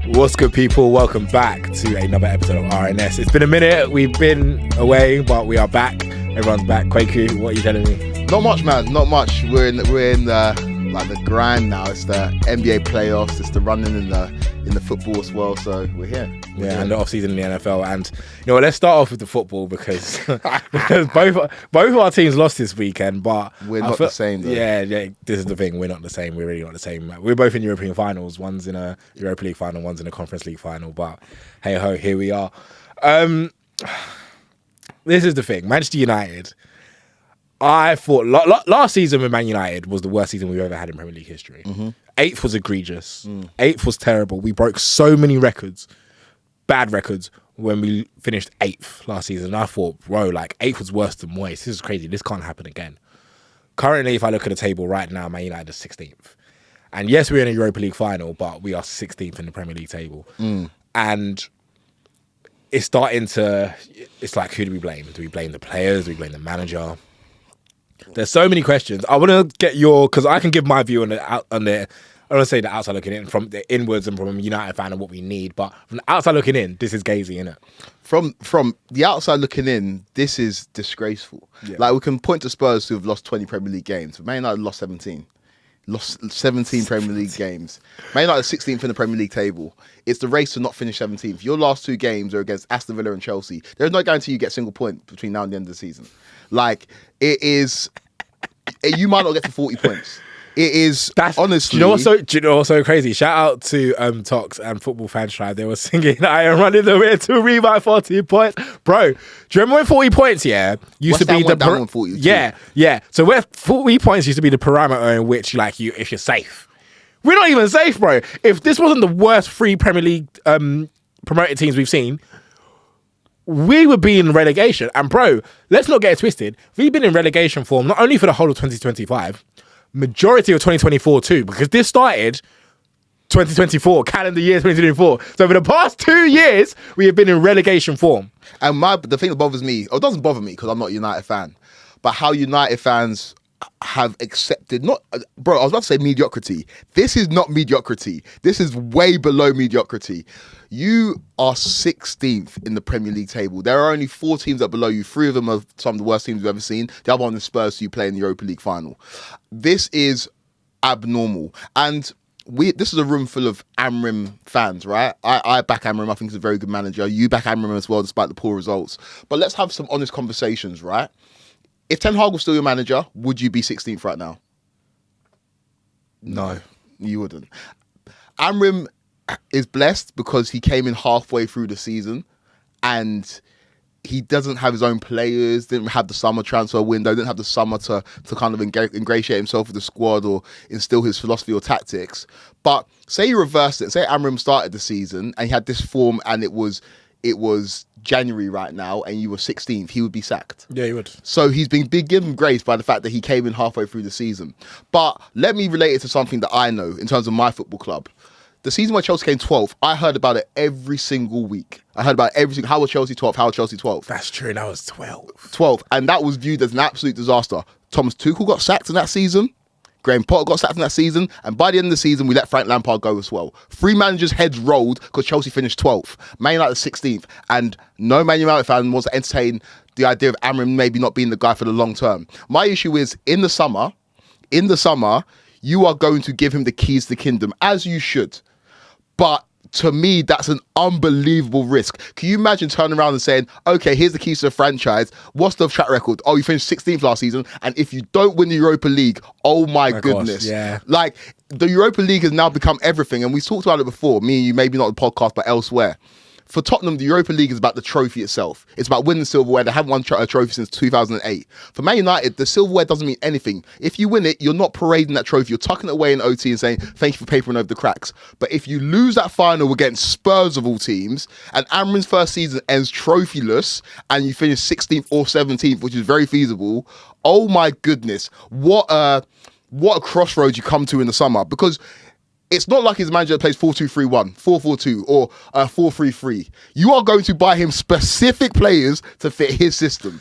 What's good, people? Welcome back to another episode of RNS. It's been a minute. We've been away, but we are back. Everyone's back. Kweku, what are you telling me? Not much, man. Not much. We're in the grind now. It's the NBA playoffs. It's the running in the football as well. So we're here. And the off season in the NFL. And you know, let's start off with the football because both of our teams lost this weekend. But we're not the same, though. Yeah. This is the thing. We're not the same. We're really not the same. We're both in European finals. One's in a Europa League final. One's in a Conference League final. But hey ho, here we are. This is the thing. Manchester United. I thought last season with Man United was the worst season we've ever had in Premier League history. Mm-hmm. 8th was egregious. 8th was terrible. We broke so many records, bad records, when we finished 8th last season. And I thought, bro, 8th was worse than Moyes. This is crazy. This can't happen again. Currently, if I look at the table right now, Man United is 16th. And yes, we're in a Europa League final, but we are 16th in the Premier League table. And it's starting to... It's like, who do we blame? Do we blame the players? Do we blame the manager? There's so many questions. I want to get your... Because I can give my view on the... I don't want to say the outside looking in, from the inwards and from a United fan and what we need. But from the outside looking in, this is gazy, innit? From the outside looking in, this is disgraceful. Yeah. We can point to Spurs who have lost 20 Premier League games. Man United lost 17. Lost 17 Premier League games. Man United 16th in the Premier League table. It's the race to not finish 17th. Your last two games are against Aston Villa and Chelsea. There's no guarantee you get a single point between now and the end of the season. It is... You might not get to 40 points. It is, honestly... Do you know what's so crazy? Shout out to Tox and Football Fans Tribe. They were singing, I am running the way to read my 40 points. Bro, do you remember when 40 points, used to be the... Yeah. So where 40 points used to be the parameter in which, if you're safe. We're not even safe, bro. If this wasn't the worst three Premier League promoted teams we've seen, we would be in relegation. And bro, let's not get it twisted. We've been in relegation form not only for the whole of 2025, majority of 2024 too, because this started 2024, calendar year 2024. So for the past 2 years, we have been in relegation form. And the thing that bothers me, or doesn't bother me because I'm not a United fan, but how United fans have accepted, I was about to say mediocrity. This is not mediocrity. This is way below mediocrity. You are 16th in the Premier League table. There are only 4 teams that are below you. 3 of them are some of the worst teams we've ever seen. The other one is Spurs, who you play in the Europa League final. This is abnormal. And this is a room full of Amorim fans, right? I back Amorim. I think he's a very good manager. You back Amorim as well, despite the poor results. But let's have some honest conversations, right? If Ten Hag was still your manager, would you be 16th right now? No. You wouldn't. Amorim is blessed because he came in halfway through the season and he doesn't have his own players, didn't have the summer transfer window, didn't have the summer to kind of ingratiate himself with the squad or instill his philosophy or tactics. But say you reversed it, say Amorim started the season and he had this form and it was January right now and you were 16th, he would be sacked. Yeah, he would. So he's been given grace by the fact that he came in halfway through the season. But let me relate it to something that I know in terms of my football club. The season where Chelsea came 12th, I heard about it every single week. How was Chelsea 12th? How was Chelsea 12th? That's true, that was 12th. 12th, and that was viewed as an absolute disaster. Thomas Tuchel got sacked in that season. Graham Potter got sacked in that season, and by the end of the season, we let Frank Lampard go as well. 3 managers' heads rolled because Chelsea finished 12th. Man United 16th, and no Man United fan wants to entertain the idea of Amorim maybe not being the guy for the long term. My issue is, in the summer, you are going to give him the keys to the kingdom, as you should. But to me, that's an unbelievable risk. Can you imagine turning around and saying, okay, here's the keys to the franchise. What's the track record? Oh, you finished 16th last season. And if you don't win the Europa League, oh my goodness. Gosh, yeah. The Europa League has now become everything. And we talked about it before, me and you, maybe not on the podcast, but elsewhere. For Tottenham, the Europa League is about the trophy itself. It's about winning silverware. They haven't won a trophy since 2008. For Man United, the silverware doesn't mean anything. If you win it, you're not parading that trophy. You're tucking it away in OT and saying, thank you for papering over the cracks. But if you lose that final against Spurs of all teams, and Amorim's first season ends trophyless, and you finish 16th or 17th, which is very feasible, oh my goodness, what a crossroads you come to in the summer. Because it's not like his manager plays 4-2-3-1, 4-4-2, or 4-3-3. You are going to buy him specific players to fit his system.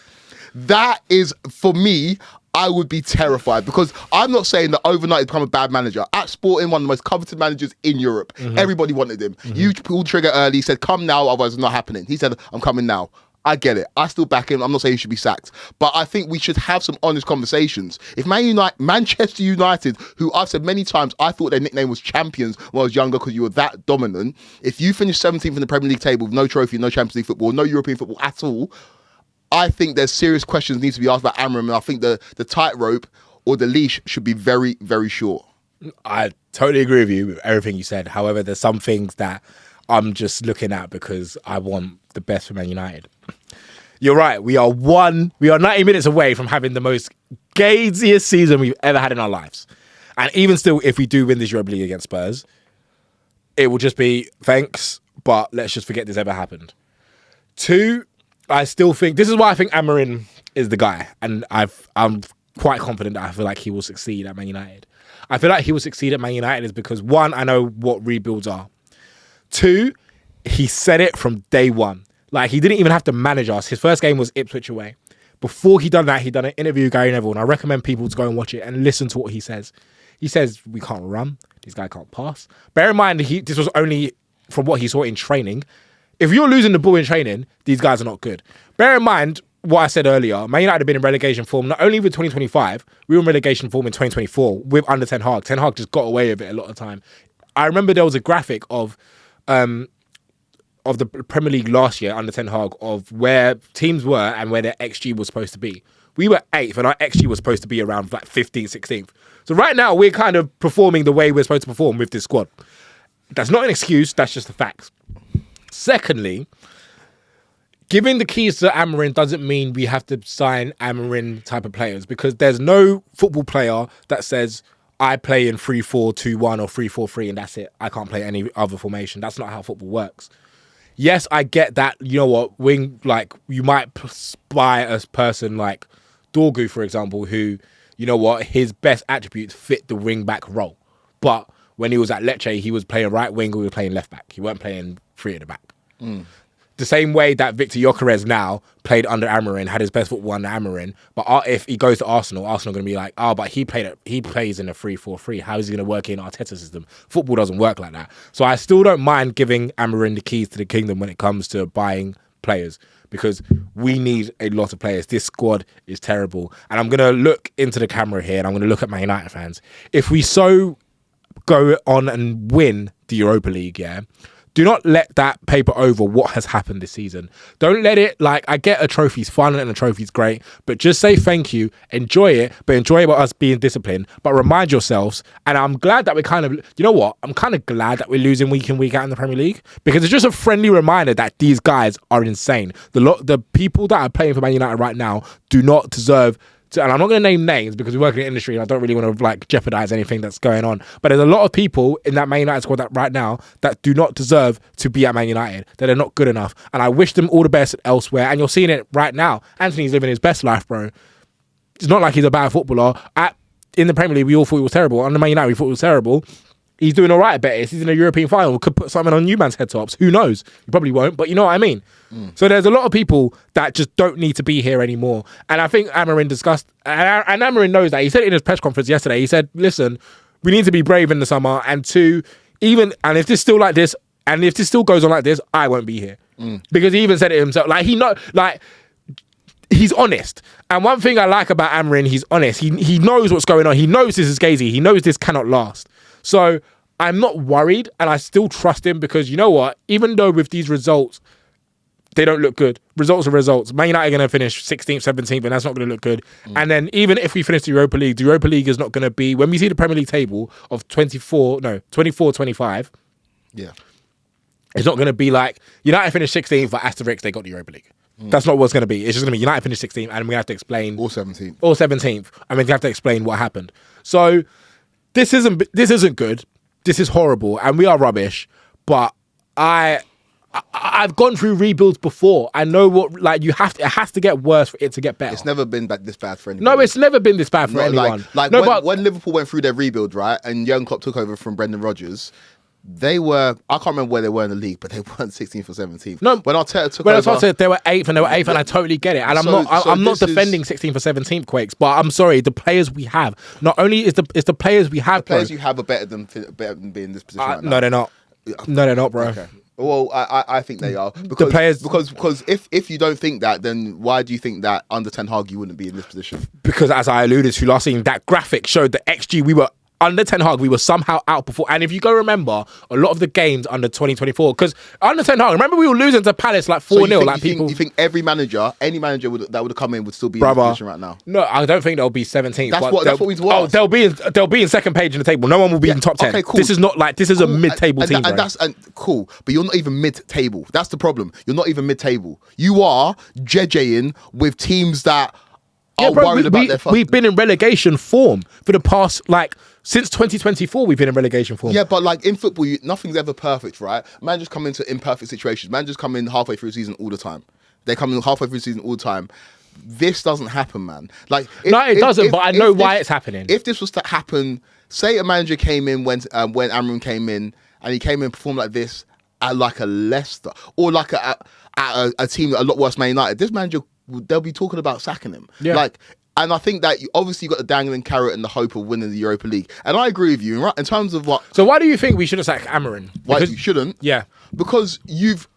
That is, for me, I would be terrified, because I'm not saying that overnight he's become a bad manager. At Sporting, one of the most coveted managers in Europe. Everybody wanted him. You pulled trigger early, said, come now, otherwise it's not happening. He said, I'm coming now. I get it. I still back him. I'm not saying he should be sacked. But I think we should have some honest conversations. If Manchester United, who I've said many times, I thought their nickname was champions when I was younger because you were that dominant. If you finish 17th in the Premier League table with no trophy, no Champions League football, no European football at all, I think there's serious questions need to be asked about Amorim. And I think the tightrope or the leash should be very, very short. I totally agree with you with everything you said. However, there's some things that I'm just looking at because I want the best for Man United. You're right. We are 90 minutes away from having the most gaziest season we've ever had in our lives. And even still, if we do win this Europa League against Spurs, it will just be thanks, but let's just forget this ever happened. 2, I still think, this is why I think Amorim is the guy. And I'm quite confident that I feel like he will succeed at Man United. I feel like he will succeed at Man United is because 1, I know what rebuilds are. 2, he said it from day one. Like, he didn't even have to manage us. His first game was Ipswich away. Before he done that, he done an interview with Gary Neville, and I recommend people to go and watch it and listen to what he says. He says, we can't run. This guy can't pass. Bear in mind, this was only from what he saw in training. If you're losing the ball in training, these guys are not good. Bear in mind what I said earlier. Man United have been in relegation form, not only with 2025, we were in relegation form in 2024 with under Ten Hag. Ten Hag just got away with it a lot of time. I remember there was a graphic of the Premier League last year under Ten Hag of where teams were and where their XG was supposed to be. We were 8th and our XG was supposed to be around like 15th, 16th. So right now we're kind of performing the way we're supposed to perform with this squad. That's not an excuse, that's just the facts. Secondly, giving the keys to Amorim doesn't mean we have to sign Amorim type of players, because there's no football player that says, I play in 3-4-2-1 or 3-4-3 and that's it. I can't play any other formation. That's not how football works. Yes, I get that, you know what, you might buy a person like Dorgu, for example, who, you know what, his best attributes fit the wing-back role. But when he was at Lecce, he was playing right wing or he was playing left back. He weren't playing 3 at the back. The same way that Victor Gyökeres now played under Amorim, had his best football under Amorim, but if he goes to Arsenal are going to be like, but he plays in a 3-4-3. How is he going to work in Arteta's system? Football doesn't work like that. So I still don't mind giving Amorim the keys to the kingdom when it comes to buying players, because we need a lot of players. This squad is terrible. And I'm going to look into the camera here and I'm going to look at Man United fans. If we so go on and win the Europa League, do not let that paper over what has happened this season. Don't let it, I get a trophy's fun and a trophy's great, but just say thank you, enjoy it, but enjoy it about us being disciplined, but remind yourselves, and I'm glad that we're I'm kind of glad that we're losing week in, week out in the Premier League, because it's just a friendly reminder that these guys are insane. The people that are playing for Man United right now do not deserve and I'm not going to name names because we work in the industry and I don't really want to jeopardize anything that's going on. But there's a lot of people in that Man United squad right now that do not deserve to be at Man United, that are not good enough. And I wish them all the best elsewhere. And you're seeing it right now. Anthony's living his best life, bro. It's not like he's a bad footballer. In the Premier League, we all thought he was terrible. Under Man United, we thought he was terrible. He's doing all right at Betis. He's in a European final. Could put something on Newman's head tops. Who knows? He probably won't, but you know what I mean. So there's a lot of people that just don't need to be here anymore. And I think Amorim discussed, and Amorim knows that. He said it in his press conference yesterday. He said, listen, we need to be brave in the summer. And and if this still like this, and if this still goes on like this, I won't be here. Because he even said it himself. He's honest. And one thing I like about Amorim, he's honest. He knows what's going on. He knows this is gazy. He knows this cannot last. So I'm not worried, and I still trust him, because you know what? Even though with these results, they don't look good. Results are results. Man United are going to finish 16th, 17th, and that's not going to look good. And then even if we finish the Europa League is not going to be, when we see the Premier League table of 24, 25, it's not going to be like United finished 16th, but asterisk, they got the Europa League. That's not what's going to be. It's just going to be United finished 16th, and we have to explain. Or 17th. Or 17th. And we have to explain what happened. So this isn't good. This is horrible, and we are rubbish. But I've gone through rebuilds before. I know what it has to get worse for it to get better. It's never been this bad for anyone. No, it's never been this bad for anyone. When Liverpool went through their rebuild, right, and Jurgen Klopp took over from Brendan Rodgers, They were, I can't remember where they were in the league, but they weren't 16th or 17th. No, when Arteta took when over, I said they were 8th and they were 8th, and I totally get it. And I'm not defending 16th or 17th Quakes, but I'm sorry, the players we have, not only is the players we have, the players you have are better than being in this position right now. No, they're not. No, they're not, bro. Okay. Well, I think they are because the players, because if you don't think that, then why do you think that under Ten Hag you wouldn't be in this position? Because as I alluded to last season, that graphic showed the XG we were. Under Ten Hag, we were somehow outperformed. And if you go remember, a lot of the games under 2024, because under Ten Hag, remember we were losing to Palace like 4-0. Like you think every manager, any manager that would have come in would still be in this position right now? No, I don't think they'll be 17th. That's what we want. Oh, they'll be in second page in the table. No one will be in top 10. Okay, cool. This is not like this is a mid-table team. And that's cool, but you're not even mid-table. That's the problem. You're not even mid-table. You are JJing with teams that are worried about their. We've been in relegation form for the past since 2024, we've been in relegation form. Yeah, but like in football, nothing's ever perfect, right? Managers come into imperfect situations. Managers come in halfway through the season all the time. They come in halfway through the season all the time. This doesn't happen, man. It doesn't, but I know why it's happening. If this was to happen, say a manager came in when Amorim came in, and he came in and performed like this at like a Leicester, or like at a team a lot worse, Man United, this manager, they'll be talking about sacking him. Yeah. And I think that obviously you got the dangling carrot and the hope of winning the Europa League. And I agree with you in terms of what. So why do you think we shouldn't sack Amorim? Why you shouldn't? Yeah, because you've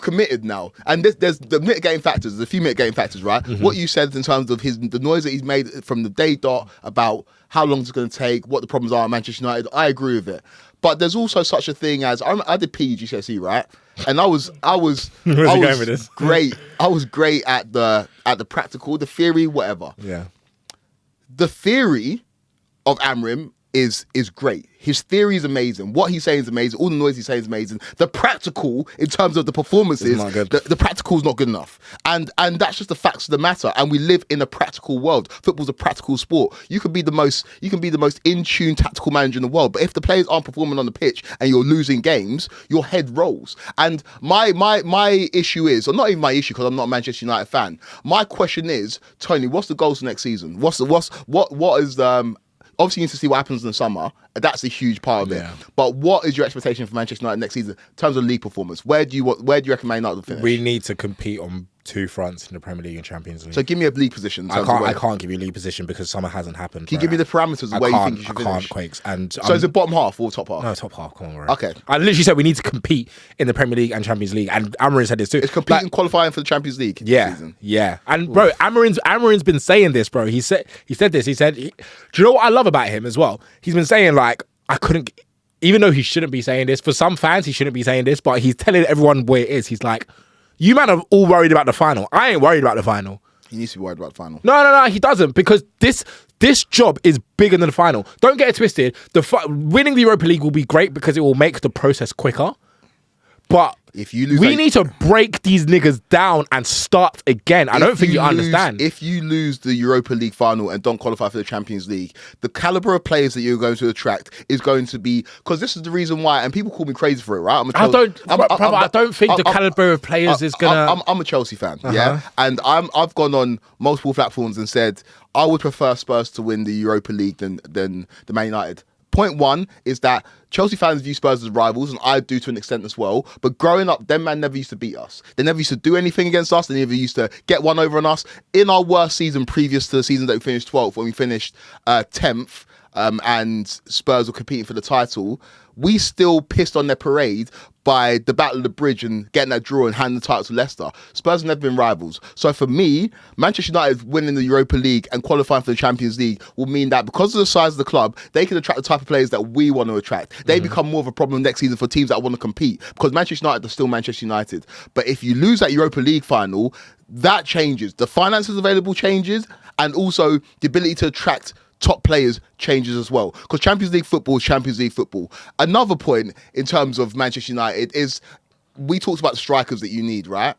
committed now, and there's the mitigating factors. There's a few mitigating factors, right? Mm-hmm. What you said in terms of the noise that he's made from the day dot about how long it's going to take, what the problems are at Manchester United. I agree with it, but there's also such a thing as I did PGCSE, right? And I was great. I was great at the practical, the theory, whatever. Yeah. The theory of Amorim is great. His theory is amazing. What he's saying is amazing. All the noise he's saying is amazing. The practical, in terms of the performances, the practical is not good enough. And that's just the facts of the matter. And we live in a practical world. Football's a practical sport. You can be the most in tune tactical manager in the world, but if the players aren't performing on the pitch and you're losing games, your head rolls. And my issue is, or not even my issue because I'm not a Manchester United fan. My question is, Tony, what's the goals for next season? What is obviously you need to see what happens in the summer. That's a huge part of it. But what is your expectation for Manchester United next season in terms of league performance? Where do you reckon Man United will finish? We need to compete on two fronts in the Premier League and Champions League. So give me a league position. I can't give you a league position because summer hasn't happened. Can you give me the parameters of where you think you should finish? I can't, Quakes. And so is it bottom half or top half? No, top half. Come on, bro. Okay. I literally said we need to compete in the Premier League and Champions League, and Amorim said this too. It's competing, qualifying for the Champions League. Yeah, season. Yeah. And bro, Amorim's been saying this, bro. He said this. He said, do you know what I love about him as well? He's been saying I couldn't. Even though he shouldn't be saying this, for some fans he shouldn't be saying this, but he's telling everyone where it is. He's like, you man are all worried about the final. I ain't worried about the final. He needs to be worried about the final. No, he doesn't, because this job is bigger than the final. Don't get it twisted. Winning the Europa League will be great because it will make the process quicker. But if you lose, we need to break these niggas down and start again. I don't think you understand. If you lose the Europa League final and don't qualify for the Champions League, the caliber of players that you're going to attract is going to be, because this is the reason why, and people call me crazy for it, right? I don't think the caliber of players is gonna. I'm a Chelsea fan, yeah, and I've gone on multiple platforms and said I would prefer Spurs to win the Europa League than the Man United. Point one is that Chelsea fans view Spurs as rivals, and I do to an extent as well. But growing up, them man never used to beat us. They never used to do anything against us. They never used to get one over on us. In our worst season previous to the season that we finished 12th, when we finished 10th, and Spurs were competing for the title, we still pissed on their parade by the Battle of the Bridge and getting that draw and handing the title to Leicester. Spurs have never been rivals. So for me, Manchester United winning the Europa League and qualifying for the Champions League will mean that because of the size of the club, they can attract the type of players that we want to attract. They become more of a problem next season for teams that want to compete, because Manchester United are still Manchester United. But if you lose that Europa League final, that changes. The finances available changes, and also the ability to attract top players changes as well, because Champions League football is Champions League football. Another point in terms of Manchester United is, we talked about the strikers that you need, right?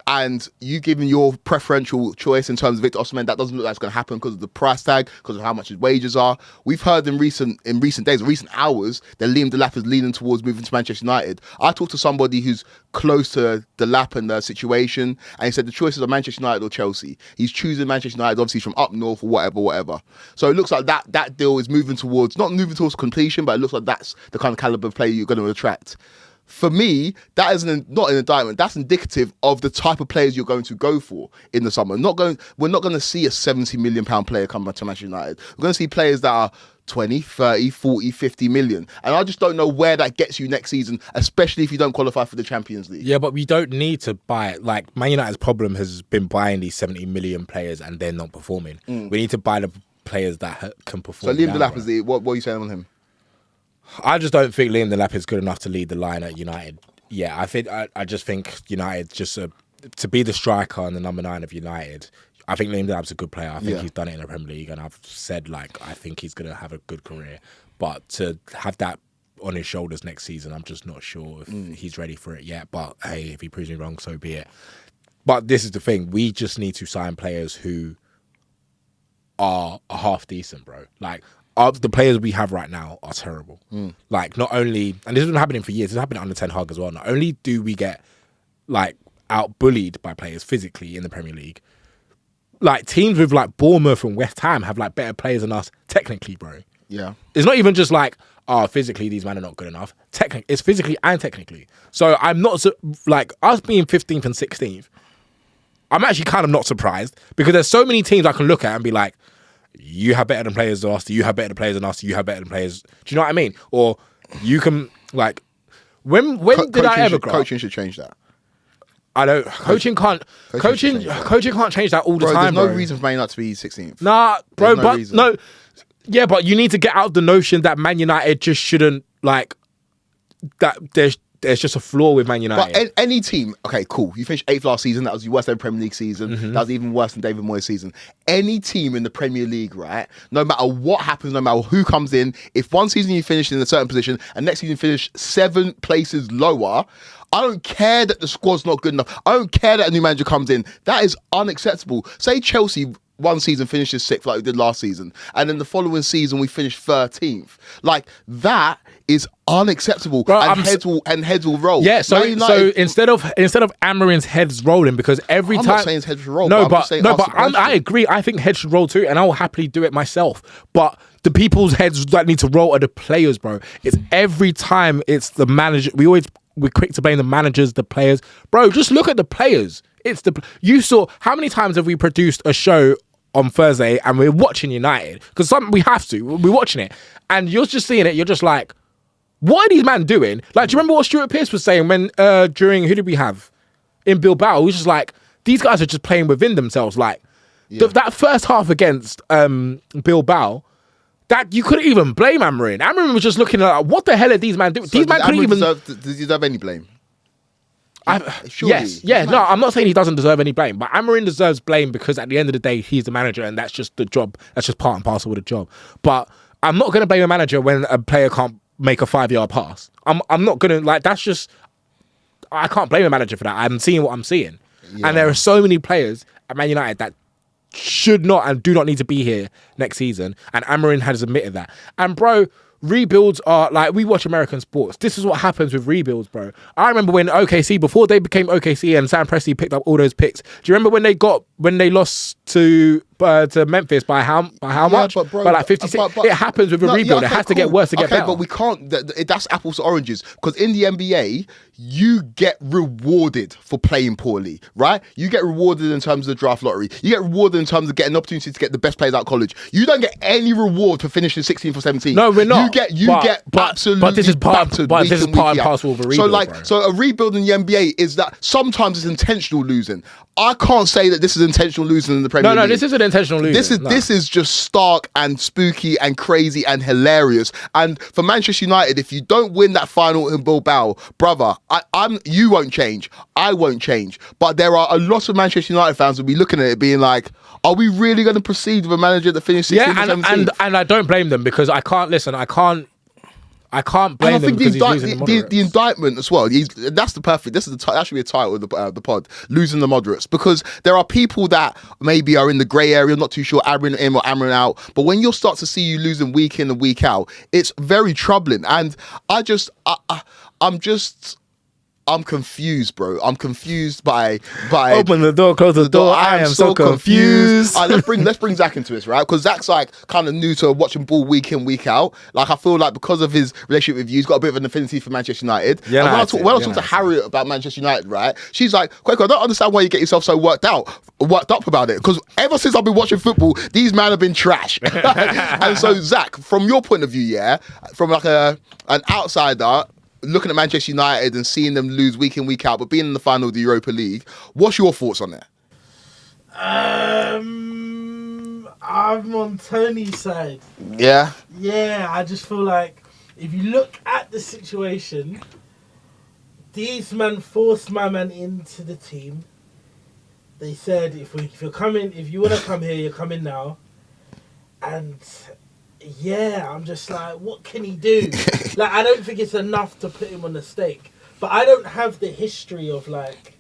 and you giving your preferential choice in terms of Victor Osimhen, that doesn't look like it's going to happen because of the price tag, because of how much his wages are. We've heard in recent days, recent hours, that Liam Delap is leaning towards moving to Manchester United. I talked to somebody who's close to Delap and the situation, and he said the choices are Manchester United or Chelsea. He's choosing Manchester United, obviously from up north or whatever. So it looks like that deal is not moving towards completion, but it looks like that's the kind of caliber of player you're going to attract. For me, that is not an indictment. That's indicative of the type of players you're going to go for in the summer. We're not going to see a £70 million player come back to Manchester United. We're going to see players that are 20, 30, 40, 50 million. And I just don't know where that gets you next season, especially if you don't qualify for the Champions League. Yeah, but we don't need to buy it. Like, Man United's problem has been buying these 70 million players and they're not performing. We need to buy the players that can perform. So Liam Delap is what are you saying on him? I just don't think Liam Delap is good enough to lead the line at United. Yeah, I just think United to be the striker and the number 9 of United. I think Liam Delap's a good player. I think he's done it in the Premier League, and I've said I think he's going to have a good career. But to have that on his shoulders next season, I'm just not sure if he's ready for it yet. But hey, if he proves me wrong, so be it. But this is the thing: we just need to sign players who are half decent, bro. Like, the players we have right now are terrible. Like, not only, and this has been happening for years, it's happening under Ten Hag as well. Not only do we get out-bullied by players physically in the Premier League, like teams with Bournemouth and West Ham have better players than us technically, bro. Yeah. It's not even just physically these men are not good enough. It's physically and technically. So I'm not, us being 15th and 16th, I'm actually kind of not surprised because there's so many teams I can look at and be like, you have better than players than us, you have better than players than us, you have better than players. Do you know what I mean? Or you can, when did I ever grow up? Coaching should change that. I don't. Coaching can't change that all the time. There's no reason for Man United to be 16th. Nah, bro, There's no reason. Yeah, but you need to get out the notion that Man United just shouldn't that. There's just a flaw with Man United. But any team, okay, cool. You finished 8th last season. That was your worst ever Premier League season. That was even worse than David Moyes' season. Any team in the Premier League, right? No matter what happens, no matter who comes in, if one season you finish in a certain position and next season you finish 7 places lower, I don't care that the squad's not good enough. I don't care that a new manager comes in. That is unacceptable. Say Chelsea one season finishes 6th like we did last season, and then the following season we finished 13th. That is unacceptable. Bro, and heads will roll. Yeah, so instead of Amorim's heads rolling, because every time I'm not saying his head should roll. I agree. I think heads should roll too, and I will happily do it myself. But the people's heads that need to roll are the players, bro. It's every time it's the manager. We're quick to blame the managers, the players. Bro, just look at the players. You saw how many times have we produced a show on Thursday and we're watching United? Because we have to. We're watching it. And you're just seeing it. You're just like, what are these men doing? Do you remember what Stuart Pearce was saying when during, who did we have? In Bilbao, he was just like, these guys are just playing within themselves. That first half against Bilbao, that you couldn't even blame Amorim. Amorim was just looking at what the hell are these men doing? So these men couldn't even. Does he deserve any blame? Yes, yeah. No, I'm not saying he doesn't deserve any blame, but Amorim deserves blame because at the end of the day, he's the manager, and that's just the job. That's just part and parcel of the job. But I'm not going to blame a manager when a player can't make a 5-yard pass. I'm not going to that's just. I can't blame a manager for that. I'm seeing what I'm seeing, and there are so many players at Man United that should not and do not need to be here next season, and Amorim has admitted that. And bro, rebuilds are we watch American sports. This is what happens with rebuilds, bro. I remember when OKC, before they became OKC and Sam Presti picked up all those picks. Do you remember when they lost to Memphis by how much? But bro, by 56. It happens with a rebuild. It has to get worse to get better. But we can't. That's apples to oranges, because in the NBA you get rewarded for playing poorly, right? You get rewarded in terms of the draft lottery. You get rewarded in terms of getting an opportunity to get the best players out of college. You don't get any reward for finishing 16th or 17th. No, we're not. You get absolutely. But this is part and parcel of a rebuild. So a rebuild in the NBA is that sometimes it's intentional losing. I can't say that this is intentional losing in the Premier League. No, this isn't intentional losing. This is just stark and spooky and crazy and hilarious. And for Manchester United, if you don't win that final in Bilbao, brother, you won't change. I won't change. But there are a lot of Manchester United fans who will be looking at it being like, are we really going to proceed with a manager that finished 16th or 17th? And I don't blame them, because I can't I can't And blame I him think because he's losing the the moderates. indictment as well. That's the perfect. That should be a title of the pod. Losing the moderates, because there are people that maybe are in the grey area, not too sure, Amrin in or Amrin out. But when you start to see you losing week in and week out, it's very troubling. And I'm confused, bro. I'm confused by Open the door, close the door. I am so confused. All right, let's bring Zach into this, right? Because Zach's like kind of new to watching ball week in, week out. Like I feel like because of his relationship with you, he's got a bit of an affinity for Manchester United. Yeah, and when I talk to Harriet about Manchester United, right? She's like, Kweku, I don't understand why you get yourself so worked up about it. Because ever since I've been watching football, these men have been trash. And so Zach, from your point of view, yeah, from like an outsider, looking at Manchester United and seeing them lose week in, week out, but being in the final of the Europa League, what's your thoughts on that? I'm on Tony's side. Yeah? Yeah, I just feel like if you look at the situation, these men forced my man into the team. They said, if you're coming, if you want to come here, you're coming now. And yeah, I'm just like, what can he do? Like, I don't think it's enough to put him on the stake. But I don't have the history of like,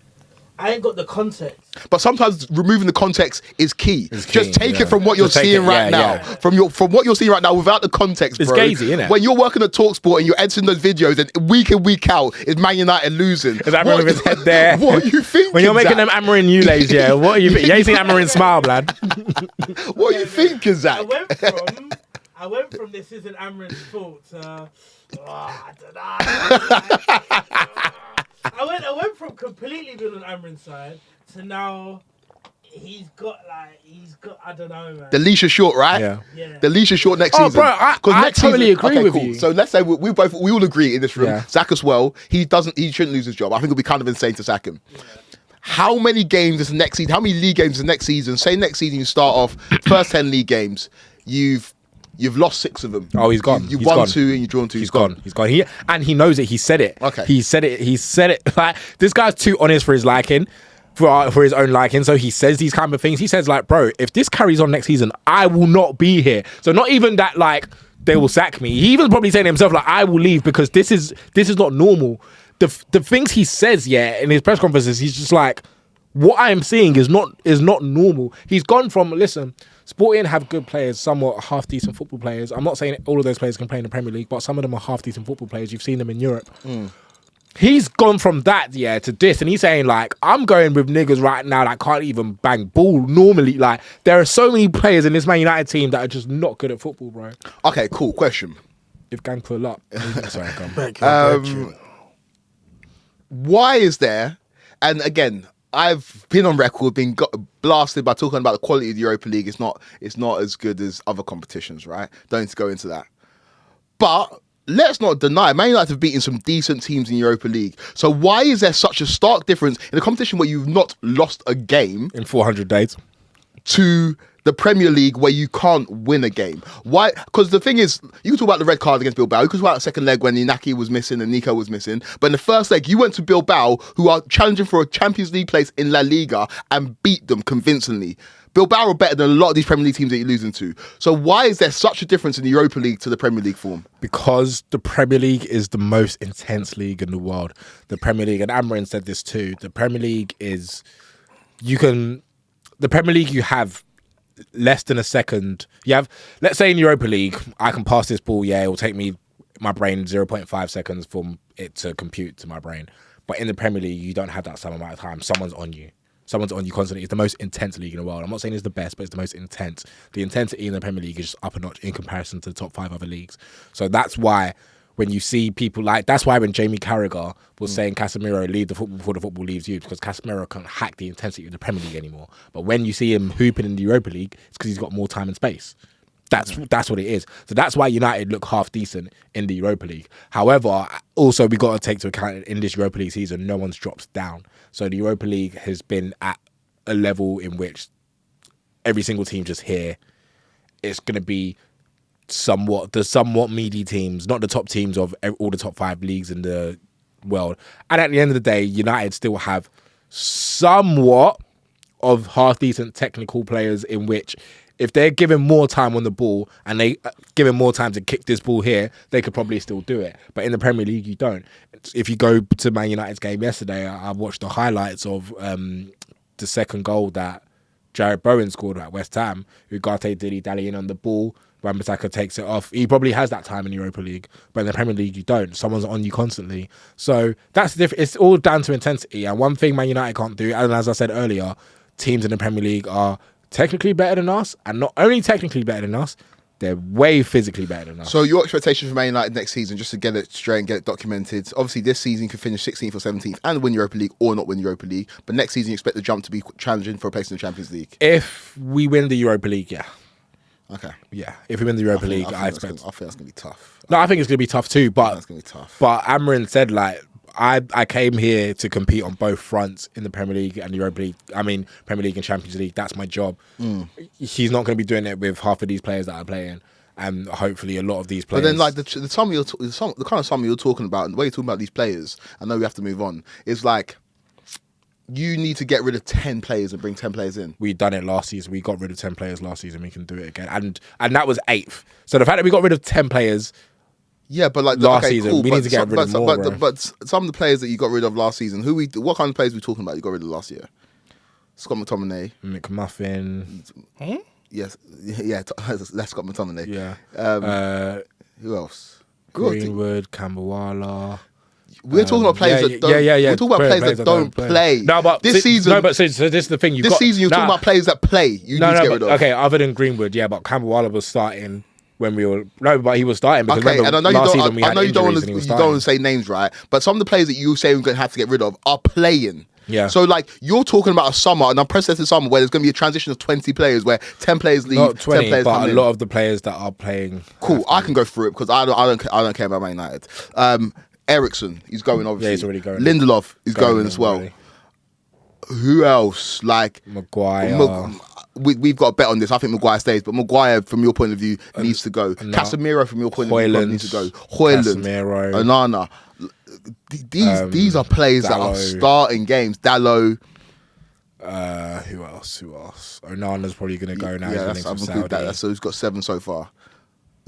I ain't got the context. But sometimes removing the context is key. Just take yeah. it from what you're seeing right now. Yeah. From what you're seeing right now without the context, It's bro. gazy, innit? When you're working at TalkSport and you're editing those videos and week in, week out is Man United losing. Is Amrin with his head there? What are you thinking? When you're making Zach? them Amorim UELs, yeah, what are you thinking? You ain't seen Amorim smile, blood. What are you thinking, Zach? I went from this isn't Amrin's fault to, I don't know. I went from completely being on Amrin's side to now he's got I don't know, man. The leash is short, right? Yeah. The leash is short next Oh, season. bro, I next totally agree with cool. you. So let's say we all agree in this room. Yeah. Zach as well. He shouldn't lose his job. I think it'll be kind of insane to sack him. Yeah. How many games is the next season? How many league games is the next season? Say next season you start off first 10 league games. You've lost 6 of them. Oh, he's gone. You've He's won gone. 2 and you've drawn 2. He's gone. He's gone. He knows it. He said it. Okay. He said it. Like, this guy's too honest for his liking, for his own liking. So he says these kind of things. He says like, bro, if this carries on next season, I will not be here. So not even that like they will sack me. He even probably saying to himself like, I will leave because this is not normal. The things he says, yeah, in his press conferences, he's just like, what I am seeing is not normal. He's gone from, listen, Sporting have good players, somewhat half decent football players. I'm not saying all of those players can play in the Premier League, but some of them are half decent football players. You've seen them in Europe. He's gone from that, yeah, to this, and he's saying like, I'm going with niggas right now that can't even bang ball normally. Like, there are so many players in this Man United team that are just not good at football, bro. Okay, cool. Question. If gang pull up, sorry, come. Why is there? And again, I've been on record, blasted by talking about the quality of the Europa League. It's not as good as other competitions, right? Don't need to go into that. But let's not deny, Man United have beaten some decent teams in the Europa League. So why is there such a stark difference in a competition where you've not lost a game In 400 days. to the Premier League where you can't win a game? Why? Because the thing is, you can talk about the red card against Bilbao. You can talk about the second leg when Inaki was missing and Nico was missing. But in the first leg, you went to Bilbao, who are challenging for a Champions League place in La Liga, and beat them convincingly. Bilbao are better than a lot of these Premier League teams that you're losing to. So why is there such a difference in the Europa League to the Premier League form? Because the Premier League is the most intense league in the world. The Premier League, and Amorim said this too, the Premier League is, you have less than a second. You have, let's say in Europa League, I can pass this ball, yeah, it will take my brain 0.5 seconds for it to compute to my brain. But in the Premier League, you don't have that same amount of time. Someone's on you constantly. It's the most intense league in the world. I'm not saying it's the best, but it's the most intense. The intensity in the Premier League is just up a notch in comparison to the top 5 other leagues. So that's why when you see people that's why when Jamie Carragher was saying Casemiro leave the football before the football leaves you, because Casemiro can't hack the intensity of the Premier League anymore. But when you see him hooping in the Europa League, it's because he's got more time and space. That's what it is. So that's why United look half decent in the Europa League. However, also we got to take to account in this Europa League season, no one's dropped down. So the Europa League has been at a level in which every single team just here, it's going to be somewhat meaty teams, not the top teams of all the top 5 leagues in the world. And at the end of the day, United still have somewhat of half decent technical players in which If they're given more time on the ball and they given more time to kick this ball here, they could probably still do it. But in the Premier League, you don't. If you go to Man United's game yesterday, I watched the highlights of the second goal that Jared Bowen scored at West Ham. Ugarte dilly-dallying on the ball. Wan-Bissaka takes it off. He probably has that time in the Europa League, but in the Premier League you don't. Someone's on you constantly. So that's the difference. It's all down to intensity. And one thing Man United can't do, and as I said earlier, teams in the Premier League are technically better than us, and not only technically better than us, they're way physically better than us. So your expectation for Man United next season, just to get it straight and get it documented, obviously this season you can finish 16th or 17th and win Europa League or not win Europa League, but next season you expect the jump to be challenging for a place in the Champions League. If we win the Europa League, yeah. Okay. Yeah, if we win the Europa League, I think expect... I think that's going to be tough. No, I think it's going to be tough too, but... That's going to be tough. But Amorim said, like, I came here to compete on both fronts in the Premier League and the Europa League. I mean, Premier League and Champions League, that's my job. He's not going to be doing it with half of these players that are playing, and hopefully a lot of these players... But then, like, the kind of summer you're talking about, and the way you're talking about these players, I know we have to move on, is like... You need to get rid of 10 players and bring 10 players in. We done it last season. We got rid of 10 players last season. We can do it again. And that was 8th. So the fact that we got rid of 10 players like last season, cool, we need to get rid of more. But some of the players that you got rid of last season, what kind of players are we talking about you got rid of last year? Scott McTominay. McMuffin. Yes. Yeah, that's Scott McTominay. Yeah. Who else? Greenwood, Kambawala. We're talking about players that don't. We're talking about players that don't play. No, but this season. No, but so this is the thing. This season, you're talking about players that play. You need to get rid of. Okay, other than Greenwood, yeah, but Kambawala was starting when we were. No, but he was starting because okay, and I know last you season we had you don't want injuries to say names, right? But some of the players that you say we're going to have to get rid of are playing. Yeah. So like you're talking about a summer, an unprecedented summer where there's going to be a transition of 20 players, where 10 players leave, not 20, 10 players but come a in. lot of the players that are playing. Cool, I can go through it because I don't care about Man United. Ericsson, he's going obviously. Yeah, he's already going. Lindelof is going as well. Already. Who else? Like Maguire. We've got a bet on this. I think Maguire stays, but Maguire, from your point of view, needs to go. Casemiro, from your point of view, needs to go. Hoyland, Onana. These are players that are starting games. Dalot. Who else? Onana's probably going to go now. Yeah, He's I've from included Saudi. that. So he's got 7 so far.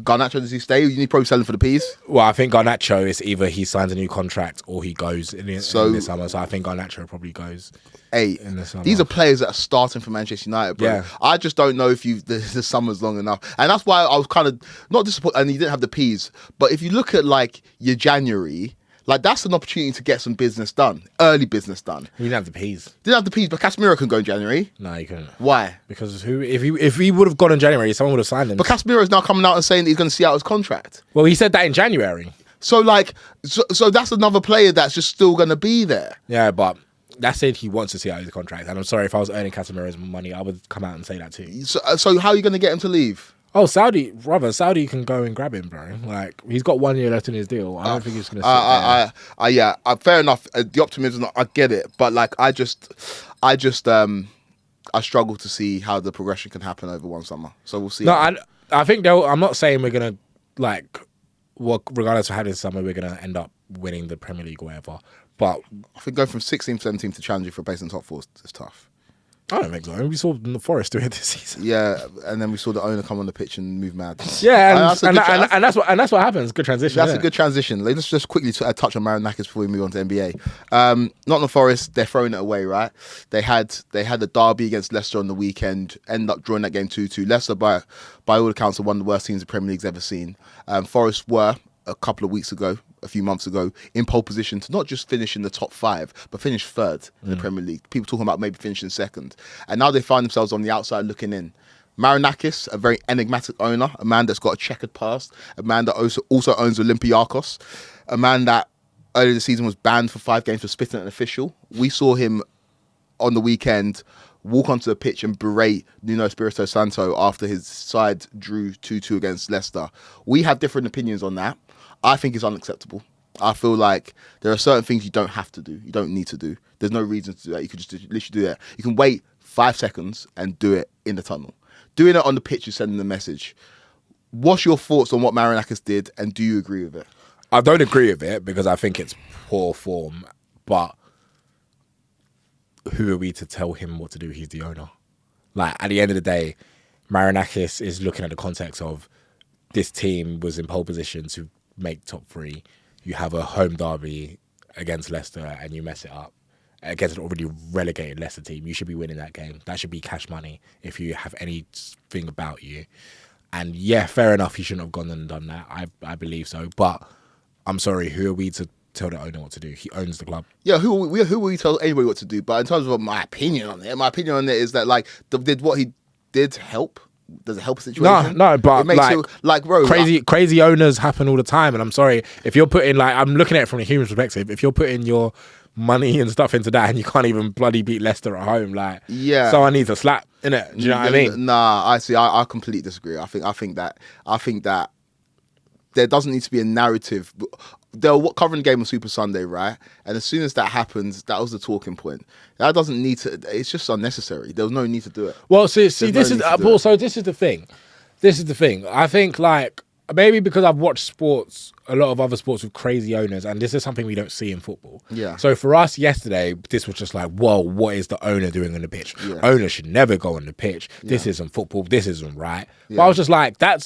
Garnacho, does he stay? You need probably selling for the peas. Well, I think Garnacho is either he signs a new contract or he goes in this summer. So I think Garnacho probably goes. 8 in the summer. These are players that are starting for Manchester United, bro. Yeah. I just don't know if the summer's long enough. And that's why I was kind of not disappointed. And you didn't have the peas. But if you look at like your January, like that's an opportunity to get some business done, early business done. You didn't have the peas. Didn't have the peas, but Casemiro can go in January. No, you couldn't. Why? Because if he would have gone in January, someone would have signed him. But Casemiro is now coming out and saying that he's going to see out his contract. Well, he said that in January. So like, so that's another player that's just still going to be there. Yeah, but that said he wants to see out his contract. And I'm sorry, if I was earning Casemiro's money, I would come out and say that too. So how are you going to get him to leave? Oh, Saudi can go and grab him, bro. Like, he's got 1 year left in his deal. I don't think he's going to sit there. Yeah, fair enough. The optimism, I get it. But, like, I struggle to see how the progression can happen over one summer. So we'll see. No, I think I'm not saying we're going to, like, regardless of how this summer, we're going to end up winning the Premier League or whatever. But I think going from 16th, 17th to challenging for a place in the top 4 is tough. I don't think so. We saw Forest do it this season. Yeah, and then we saw the owner come on the pitch and move mad. Yeah, and that's what happens. Good transition. That's a good transition. Let's just quickly touch on Marinakis before we move on to NBA. Nottingham Forest, they're throwing it away, right? They had a derby against Leicester on the weekend. Ended up drawing that game 2-2. Leicester, by all accounts, are one of the worst teams the Premier League's ever seen. Forest were a few months ago, in pole position to not just finish in the top 5, but finish 3rd in the Premier League. People talking about maybe finishing 2nd. And now they find themselves on the outside looking in. Marinakis, a very enigmatic owner, a man that's got a checkered past, a man that also owns Olympiacos, a man that earlier this season was banned for 5 games for spitting at an official. We saw him on the weekend walk onto the pitch and berate Nuno Espirito Santo after his side drew 2-2 against Leicester. We have different opinions on that. I think it's unacceptable. I feel like there are certain things you don't have to do. You don't need to do. There's no reason to do that. You could just literally do that. You can wait 5 seconds and do it in the tunnel. Doing it on the pitch is sending the message. What's your thoughts on what Marinakis did, and do you agree with it? I don't agree with it because I think it's poor form, but who are we to tell him what to do? He's the owner. Like, at the end of the day, Marinakis is looking at the context of this team was in pole position to make top 3. You have a home derby against Leicester and you mess it up against an already relegated Leicester team. You should be winning that game. That should be cash money if you have anything about you. And yeah, fair enough, he shouldn't have gone and done that. I believe so. But I'm sorry, who are we to tell the owner what to do? He owns the club. Yeah, who will we tell anybody what to do? But in terms of my opinion on it is that like did what he did help? Does it help a situation? No, but bro, crazy owners happen all the time. And I'm sorry, if you're putting I'm looking at it from a human perspective. If you're putting your money and stuff into that and you can't even bloody beat Leicester at home, someone needs a slap, innit? Do you know what I mean? Nah, I completely disagree. I think that there doesn't need to be a narrative. They're covering the game on Super Sunday, right? And as soon as that happens, that was the talking point. That doesn't need to. It's just unnecessary. There was no need to do it. Well, this is the thing. This is the thing. I think maybe because I've watched sports, a lot of other sports with crazy owners, and this is something we don't see in football. Yeah. So for us yesterday, this was just like, whoa, what is the owner doing on the pitch? Yeah. Owner should never go on the pitch. This isn't football. This isn't right. Yeah. But I was just like, that's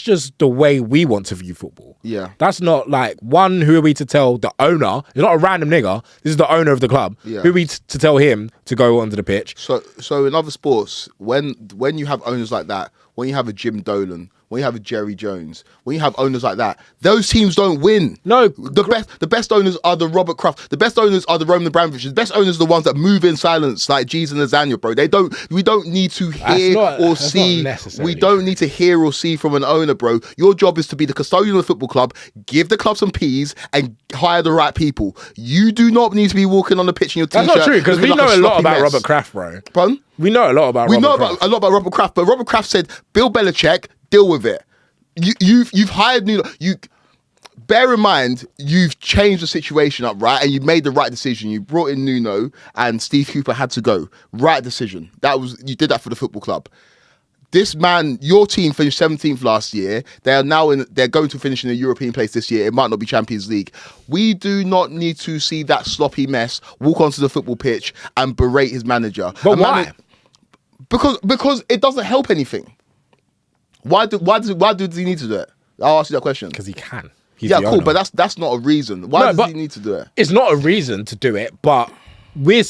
just the way we want to view football. Yeah. That's not who are we to tell the owner? It's not a random nigger. This is the owner of the club. Yeah. Who are we to tell him to go onto the pitch? So in other sports, when you have owners like that, when you have a Jim Dolan, when you have a Jerry Jones, when you have owners like that, those teams don't win. No. The best owners are the Robert Kraft. The best owners are the Roman Abramovich. The best owners are the ones that move in silence, like G's and Lasagna, bro. We don't need to hear or see. We don't need to hear or see from an owner, bro. Your job is to be the custodian of the football club, give the club some peas, and hire the right people. You do not need to be walking on the pitch in your t-shirt. That's not true, because we know a lot about Robert Kraft, bro. Pardon? We know a lot about Robert Kraft. A lot about Robert Kraft, but Robert Kraft said, Bill Belichick, deal with it. You've hired Nuno. Bear in mind, you've changed the situation up, right? And you made the right decision. You brought in Nuno, and Steve Cooper had to go. Right decision. You did that for the football club. This man, your team finished 17th last year. They're going to finish in a European place this year. It might not be Champions League. We do not need to see that sloppy mess walk onto the football pitch and berate his manager. But why? Because it doesn't help anything. Why does he need to do it? I'll ask you that question. Because he can. Cool, but that's not a reason. Why does he need to do it? It's not a reason to do it, but we're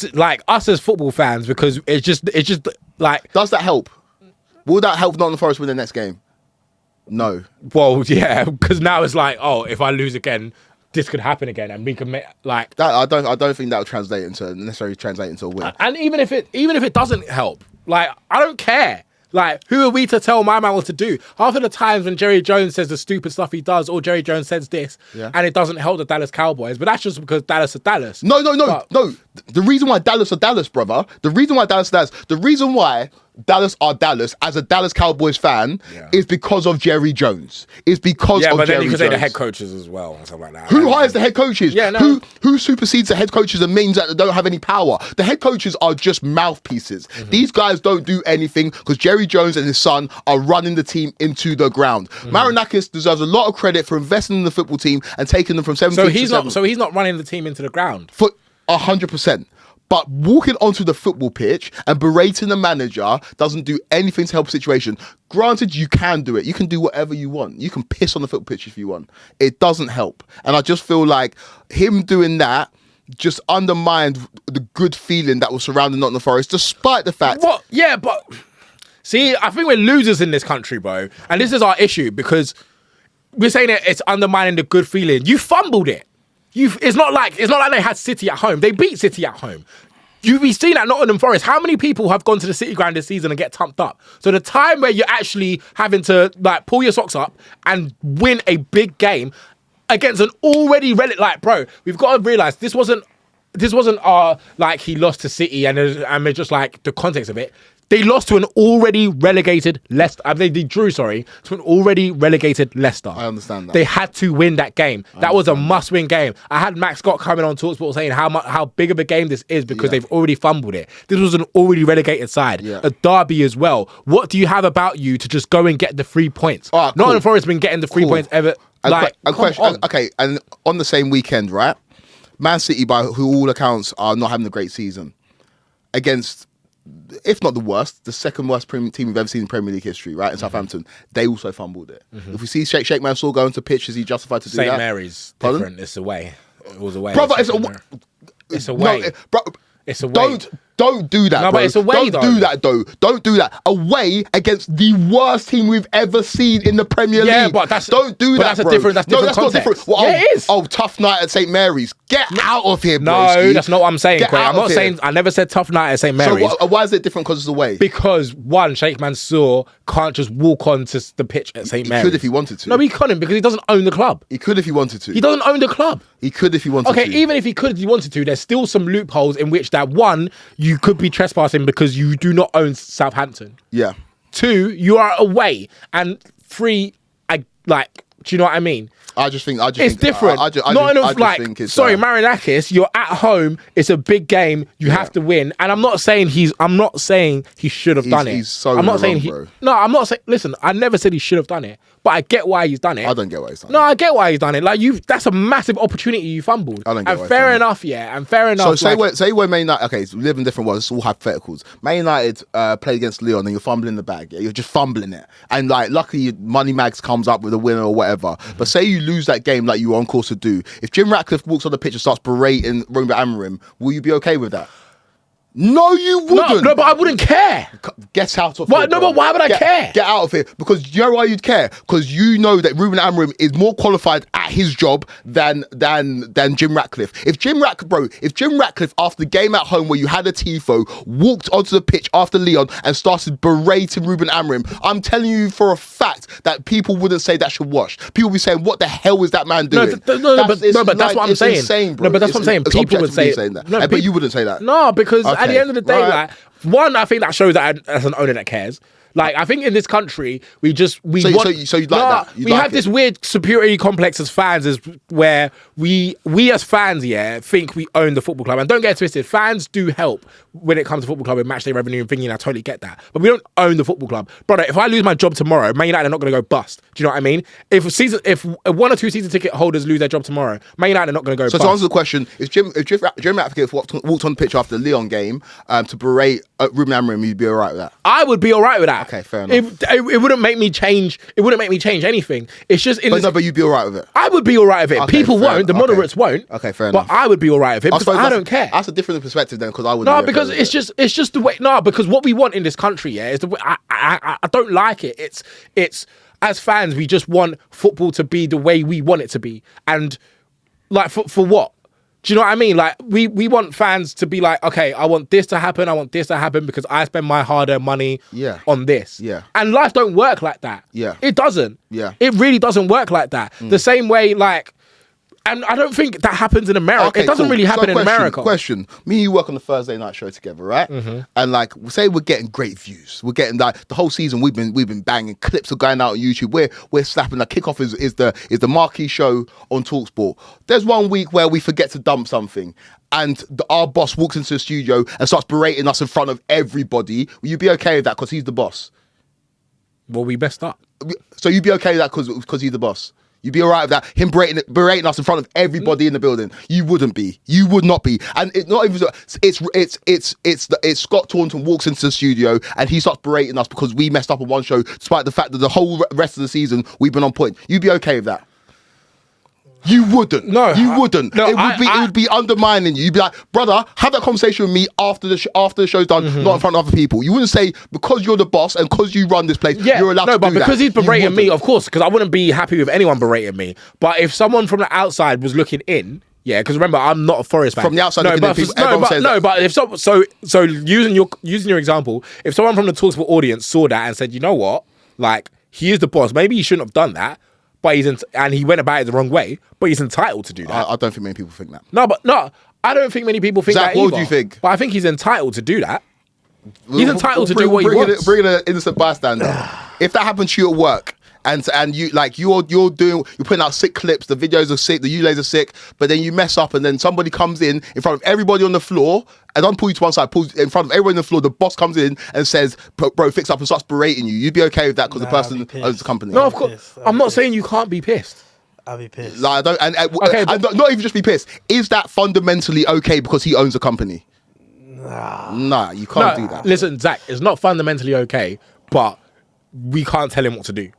us as football fans, because it's just Does that help? Will that help Nottingham Forest win the next game? No. Well, yeah, because now it's if I lose again, this could happen again, and we can make that. I don't think that will necessarily translate into a win. And even if it doesn't help, I don't care. Who are we to tell my man what to do? Half of the times when Jerry Jones says the stupid stuff he does, or Jerry Jones says this, and it doesn't help the Dallas Cowboys, but that's just because Dallas are Dallas. No. The reason why Dallas are Dallas, brother, the reason why Dallas are Dallas as a Dallas Cowboys fan is because of Jerry Jones. It's because of Jerry Jones. Yeah, but then you can say the head coaches as well and stuff like that. Who hires the head coaches? Yeah, no. Who supersedes the head coaches and means that they don't have any power? The head coaches are just mouthpieces. Mm-hmm. These guys don't do anything because Jerry Jones and his son are running the team into the ground. Mm-hmm. Marinakis deserves a lot of credit for investing in the football team and taking them from 17 to 7. So he's not running the team into the ground. For 100%. But walking onto the football pitch and berating the manager doesn't do anything to help the situation. Granted, you can do it. You can do whatever you want. You can piss on the football pitch if you want. It doesn't help. And I just feel like him doing that just undermined the good feeling that was surrounding Nottingham Forest, despite the fact... What? Yeah, but... See, I think we're losers in this country, bro. And this is our issue, because we're saying that it's undermining the good feeling. You fumbled it. It's not like they had City at home. They beat City at home. You've seen at Nottingham Forest, how many people have gone to the City ground this season and get tumped up? So the time where you're actually having to pull your socks up and win a big game against an already bro, we've got to realise this wasn't he lost to City and we're just the context of it. They lost to an already relegated Leicester. They drew, to an already relegated Leicester. I understand that. They had to win that game. That was a must-win game. I had Max Scott coming on TalkSport saying how big of a game this is because they've already fumbled it. This was an already relegated side. Yeah. A derby as well. What do you have about you to just go and get the 3 points? Right, cool. Nottingham Forest has been getting the 3 points ever. A question. Okay, and on the same weekend, right? Man City, by who all accounts are not having a great season, against if not the worst, the second worst team we've ever seen in Premier League history, right? In Southampton, they also fumbled it. If we see Sheikh Mansour going to pitch, is he justified to do that? St Mary's different. It's away. It was away. Brother, it's away. No, bro, it's away. Don't do that, no, bro. But it's away, don't do that, though. Don't do that. Away against the worst team we've ever seen in the Premier League. Yeah, but don't do that, that's bro. That's different not different. Well, yeah, it is. Oh, tough night at St Mary's. Get out of here, bro. No, that's not what I'm saying, Quay. I'm not here. saying. I never said tough night at St Mary's. So why is it different? Because it's away. Because one, Sheikh Mansour can't just walk onto the pitch at St Mary's. He could if he wanted to. No, he couldn't because he doesn't own the club. He could if he wanted to. He doesn't own the club. He could if he wanted to. Okay, even if he could if he wanted to, there's still some loopholes in which that one, you could be trespassing because you do not own Southampton. Yeah. 2, you are away. And 3, do you know what I mean? I just think it's different. Not enough sorry, Marinakis, you're at home. It's a big game. You have to win. And I'm not saying he should have done it. He's so I'm not saying bro. No, I'm not saying. Listen, I never said he should have done it, but I get why he's done it. I don't get why he's done it. No, I get why he's done it. That's a massive opportunity you fumbled. I don't get why. And fair enough, yeah. And fair enough. So say when Man United. Okay, so we live in different worlds. It's all hypotheticals. Man United played against Leon, and you're fumbling the bag. Yeah? You're just fumbling it, and luckily Money Mags comes up with a winner or whatever. But say you lose that game like you were on course to do. If Jim Ratcliffe walks on the pitch and starts berating Ruben Amorim, will you be okay with that? No, you wouldn't. No, but I wouldn't care. Get out of here. No, but why would I care? Get out of here. Because you know why you'd care? Because you know that Ruben Amorim is more qualified at his job than Jim Ratcliffe. If Jim Ratcliffe, after the game at home where you had a tifo, walked onto the pitch after Leon and started berating Ruben Amorim, I'm telling you for a fact that people wouldn't say that should wash. People would be saying, what the hell is that man doing? But that's what I'm saying. Insane, bro. No, but that's what I'm saying. People would say that. No, but you wouldn't say that. No, because at the end of the day, right. One, I think that shows that as an owner that cares. I think in this country, we have this weird superiority complex as fans, where we as fans, think we own the football club. And don't get twisted, fans do help when it comes to football club and match day revenue and thinking. I totally get that, but we don't own the football club, brother. If I lose my job tomorrow, Man United are not going to go bust. Do you know what I mean? If 1 or 2 season ticket holders lose their job tomorrow, Man United are not going to go. So bust. to answer the question, if Jim Ratcliffe walked on the pitch after the Leon game to berate Ruben Amorim, you'd be all right with that? I would be all right with that. Okay, fair enough. It wouldn't make me change. It wouldn't make me change anything. It's just. But you'd be all right with it. I would be all right with it. Okay, People won't. The moderates won't. Okay, fair enough. But I would be all right with it because I don't care. That's a different perspective then, because I wouldn't. No, because it's just the way. No, because what we want in this country, is the way. I don't like it. It's as fans, we just want football to be the way we want it to be, and for what? Do you know what I mean? We want fans to be like, okay, I want this to happen. I want this to happen because I spend my hard-earned money on this. Yeah. And life don't work like that. Yeah. It doesn't. Yeah. It really doesn't work like that. The same way, and I don't think that happens in America. Okay, it doesn't really happen in America. Question. Me and you work on the Thursday night show together, right? Mm-hmm. And say we're getting great views. We're getting the whole season we've been banging. Clips are going out on YouTube. We're slapping. The kickoff is the marquee show on TalkSport. There's one week where we forget to dump something, and our boss walks into the studio and starts berating us in front of everybody. Will you be okay with that because he's the boss? Well, we messed up. So you'd be okay with that because he's the boss? You'd be all right with that? Him berating us in front of everybody in the building? You wouldn't be. You would not be. And it's not even. It's Scott Taunton walks into the studio and he starts berating us because we messed up on one show, despite the fact that the whole rest of the season we've been on point. You'd be okay with that? You wouldn't. No, you wouldn't. No, it would be undermining you. You'd be like, brother, have that conversation with me after the show's done, not in front of other people. You wouldn't say because you're the boss and because you run this place, you're allowed to do that. No, but because he's berating me, of course, because I wouldn't be happy with anyone berating me. But if someone from the outside was looking in, because remember, I'm not a Forest fan. From the outside, but if using your example, if someone from the TalkSport audience saw that and said, you know what, he is the boss, maybe he shouldn't have done that. But and he went about it the wrong way, but he's entitled to do that. I don't think many people think that. No, I don't think many people think Zach, that either. what do you think? But I think he's entitled to do that. He's entitled to do what he wants. Bring in an innocent bystander. If that happened to you at work, and you you're putting out sick clips, the videos are sick, the ULAs are sick, but then you mess up, and then somebody comes in front of everybody on the floor, and don't pull you to one side, pulls in front of everyone on the floor. The boss comes in and says, "Bro, fix up," and starts berating you. You'd be okay with that because the person owns the company. No, of course. I'm not saying you can't be pissed. I'll be pissed. I don't, not even just be pissed. Is that fundamentally okay because he owns a company? Nah, you can't do that. Listen, Zach, it's not fundamentally okay, but we can't tell him what to do.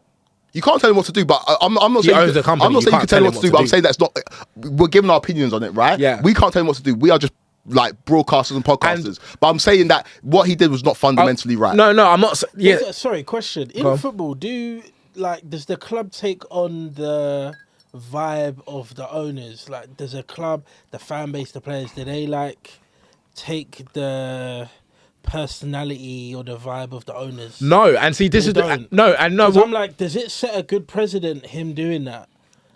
You can't tell him what to do, but I'm not He saying owns the company. I'm not You saying you can't can tell him tell what to do, but I'm saying that's not. We're giving our opinions on it, right? Yeah. We can't tell him what to do. We are just like broadcasters and podcasters. But I'm saying that what he did was not fundamentally right. No, I'm not. Yeah, Sorry, question. In football, does the club take on the vibe of the owners? Like, does a club, the fan base, the players, do they like take the personality or the vibe of the owners? No, and see, this They is don't. no. I'm like, does it set a good precedent, him doing that?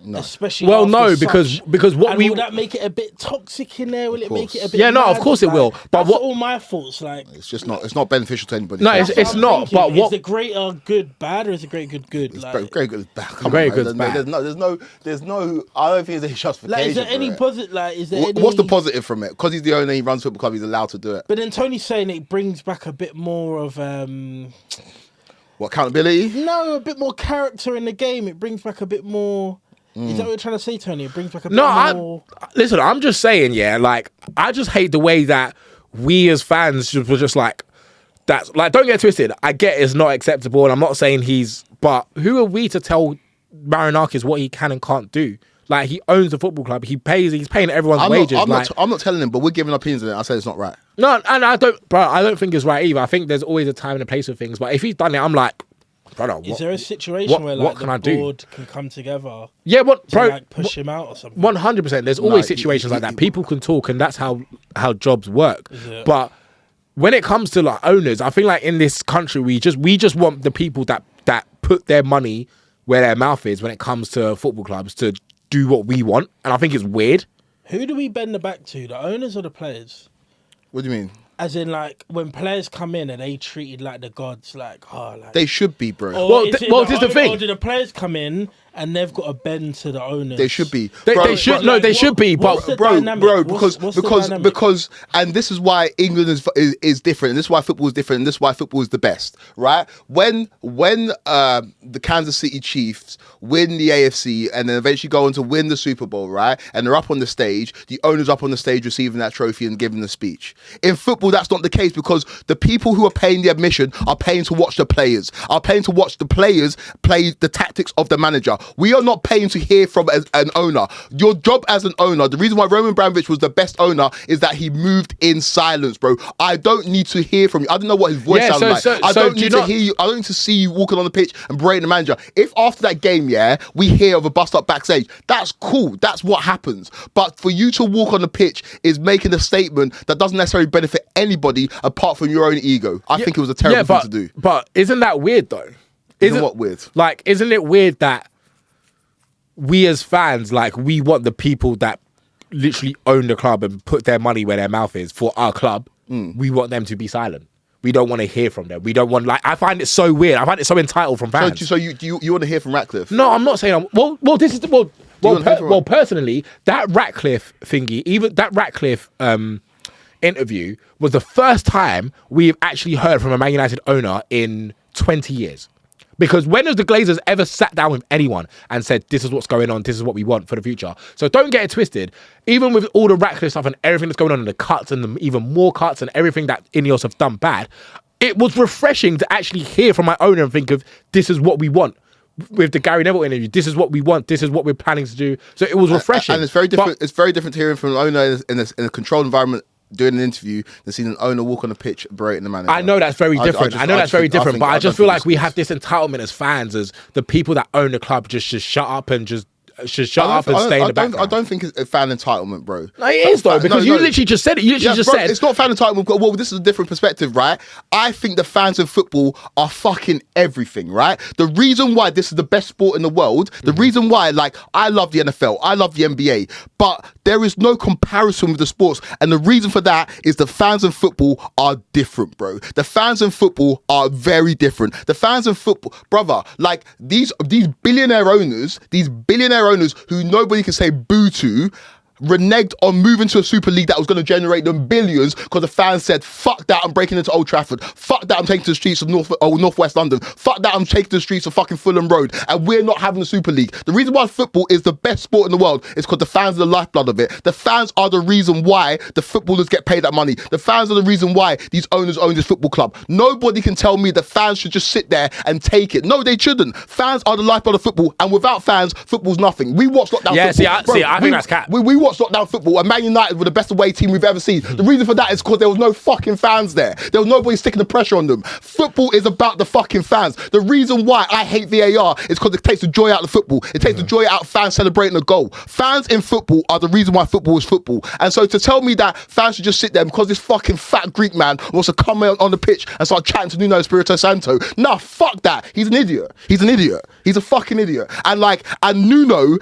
No. Especially Well, after no, such- because what and we will that make it a bit toxic in there? Will it make it a bit? Yeah, no, of mad? course it Like, will. But that's what- all my thoughts. Like, It's just not. It's not beneficial to anybody. No, That's it's I'm not. thinking, But what? is the greater good bad or is the great good good? Like, great good. Come Great on, good's man. bad. There's no. I don't think there's any justification. like, is there any for it. positive? Like, is there any? What's the positive from it? Because he's the owner, he runs football club. He's allowed to do it. But then Tony's saying it brings back a bit more of What accountability? a bit more character in the game. It brings back a bit more. Is that what you're trying to say, Tony? It brings back a bit more. Listen, I'm just saying, yeah, like, I just hate the way that we as fans were just like, that's like, don't get twisted. I get it's not acceptable, and I'm not saying but who are we to tell Marinakis what he can and can't do? Like, he owns the football club. He's paying everyone's wages. I'm not telling him, but we're giving opinions on it. I say it's not right. No, and I don't think it's right either. I think there's always a time and a place for things. But if he's done it, I'm like, brother, Is there a situation where like the board can come together? Yeah, To like push him out or something. 100%. There's always situations like that. People can talk, and that's how jobs work. But when it comes to like owners, I think like in this country, we just want the people that put their money where their mouth is when it comes to football clubs to do what we want, and I think it's weird. Who do we bend the back to, the owners or the players? What do you mean? As in, like, when players come in and they treated like the gods, like, They should be, bro. Well, this is the thing. Or do the players come in and they've got to bend to the owners? They should be. They should. No, they should be. what's But the dynamic? What's the dynamic? because and this is why England is different, and this is why football is different, and this is why football is the best, right? When the Kansas City Chiefs win the AFC and then eventually go on to win the Super Bowl, right? And they're up on the stage, the owner's up on the stage receiving that trophy and giving the speech. In football, that's not the case because the people who are paying the admission are paying to watch the players, are paying to watch the players play the tactics of the manager. We are not paying to hear from an owner. Your job as an owner, the reason why Roman Abramovich was the best owner is that he moved in silence, bro. I don't need to hear from you. I don't know what his voice sounds like. I don't need to hear you. I don't need to see you walking on the pitch and berating the manager. If after that game, we hear of a bust up backstage, that's cool. That's what happens. But for you to walk on the pitch is making a statement that doesn't necessarily benefit anybody apart from your own ego. I think it was a terrible thing to do. But isn't that weird though? Isn't what weird? Like, isn't it weird that we as fans, like, we want the people that literally own the club and put their money where their mouth is for our club, we want them to be silent. We don't want to hear from them. We don't want, like, I find it so weird. I find it so entitled from fans. So you want to hear from Ratcliffe? No, I'm not saying. Personally, that Ratcliffe thingy, even that Ratcliffe interview was the first time we've actually heard from a Man United owner in 20 years. Because when has the Glazers ever sat down with anyone and said, this is what's going on, this is what we want for the future? So don't get it twisted. Even with all the Ratcliffe stuff and everything that's going on in the cuts and the even more cuts and everything that Ineos have done bad, it was refreshing to actually hear from my owner and think of, this is what we want. With the Gary Neville interview, this is what we want, this is what we're planning to do. So it was refreshing. And it's very different. It's very different to hearing from an owner in a controlled environment doing an interview than seeing an owner walk on the pitch berating the manager. I know that's very different. I know that's very different, but I just feel like we have this entitlement as fans, as the people that own the club, just shut up and just shut up and stay in the background. I don't think it's a fan entitlement, bro. No, it is though, because you literally just said it. You literally just said it's not fan entitlement. Well, this is a different perspective, right? I think the fans of football are fucking everything, right? The reason why this is the best sport in the world, the reason why, like, I love the NFL, I love the NBA, but there is no comparison with the sports, and the reason for that is the fans of football are different, bro. The fans in football are very different. The fans of football, brother, like these billionaire owners who nobody can say boo to, reneged on moving to a Super League that was going to generate them billions because the fans said, fuck that, I'm breaking into Old Trafford. Fuck that, I'm taking to the streets of Northwest London. Fuck that, I'm taking to the streets of fucking Fulham Road. And we're not having the Super League. The reason why football is the best sport in the world is because the fans are the lifeblood of it. The fans are the reason why the footballers get paid that money. The fans are the reason why these owners own this football club. Nobody can tell me that fans should just sit there and take it. No, they shouldn't. Fans are the lifeblood of football, and without fans, football's nothing. We watch lockdown football. I think that's cat. We watched lockdown football, and Man United were the best away team we've ever seen. The reason for that is because there was no fucking fans there. There was nobody sticking the pressure on them. Football is about the fucking fans. The reason why I hate VAR is because it takes the joy out of football. It takes the joy out of fans celebrating a goal. Fans in football are the reason why football is football. And so to tell me that fans should just sit there because this fucking fat Greek man wants to come on the pitch and start chatting to Nuno Espirito Santo, nah, fuck that. He's an idiot. He's an idiot. He's a fucking idiot. And Nuno,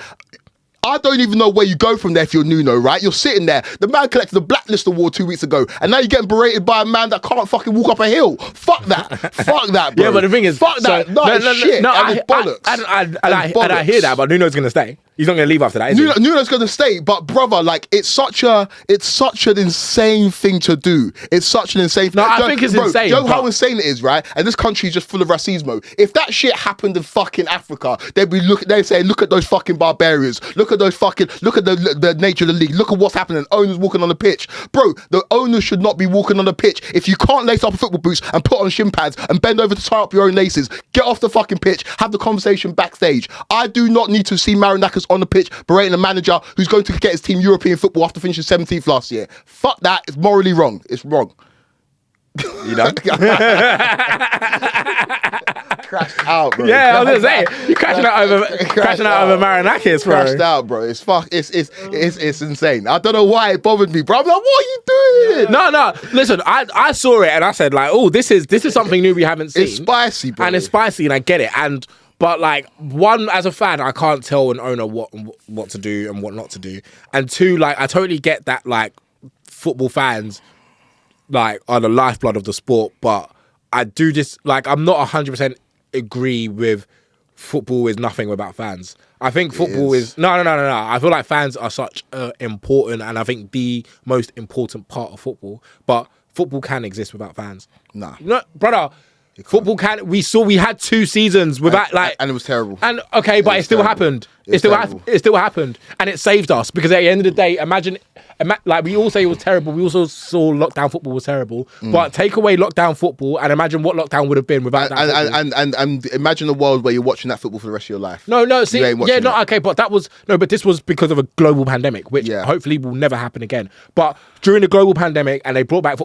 I don't even know where you go from there if you're Nuno, right? You're sitting there. The man collected the Blacklist Award 2 weeks ago, and now you're getting berated by a man that can't fucking walk up a hill. Fuck that. Fuck that, bro. Yeah, but the thing is, fuck that. Shit. It's bollocks. I hear that, but Nuno's gonna stay. He's not gonna leave after that, is he? Nuno's gonna stay, but brother, like it's such an insane thing to do. It's such an insane thing. No, I think it's insane. You know how insane it is, right? And this country is just full of racismo. If that shit happened in fucking Africa, they'd say, look at those fucking barbarians. Look at the nature of the league. Look at what's happening. Owners walking on the pitch. Bro, the owners should not be walking on the pitch. If you can't lace up football boots and put on shin pads and bend over to tie up your own laces, get off the fucking pitch, have the conversation backstage. I do not need to see Marinakis on the pitch berating a manager who's going to get his team European football after finishing 17th last year. Fuck that. It's morally wrong. It's wrong. You know? Crashed out, bro. Yeah, I was gonna say you crashing out over Marinakis, bro. Crashed out, bro. It's insane. I don't know why it bothered me, bro. I'm like, what are you doing? No. Listen, I saw it and I said like, oh, this is something new we haven't seen. It's spicy, bro. And it's spicy, and I get it. But like, one, as a fan, I can't tell an owner what to do and what not to do. And two, like, I totally get that like football fans like are the lifeblood of the sport, but I do just like I'm not 100% agree with football is nothing without fans. I think football is no. I feel like fans are such important, and I think the most important part of football. But football can exist without fans. Nah, no, brother. Football can. We had 2 seasons without and it was terrible. And okay, but it still happened. It still happened, and it saved us because at the end of the day, imagine like we all say it was terrible. We also saw lockdown football was terrible, but take away lockdown football and imagine what lockdown would have been without that. And imagine a world where you're watching that football for the rest of your life. No, see, okay, but but this was because of a global pandemic, which hopefully will never happen again. But during the global pandemic, and they brought back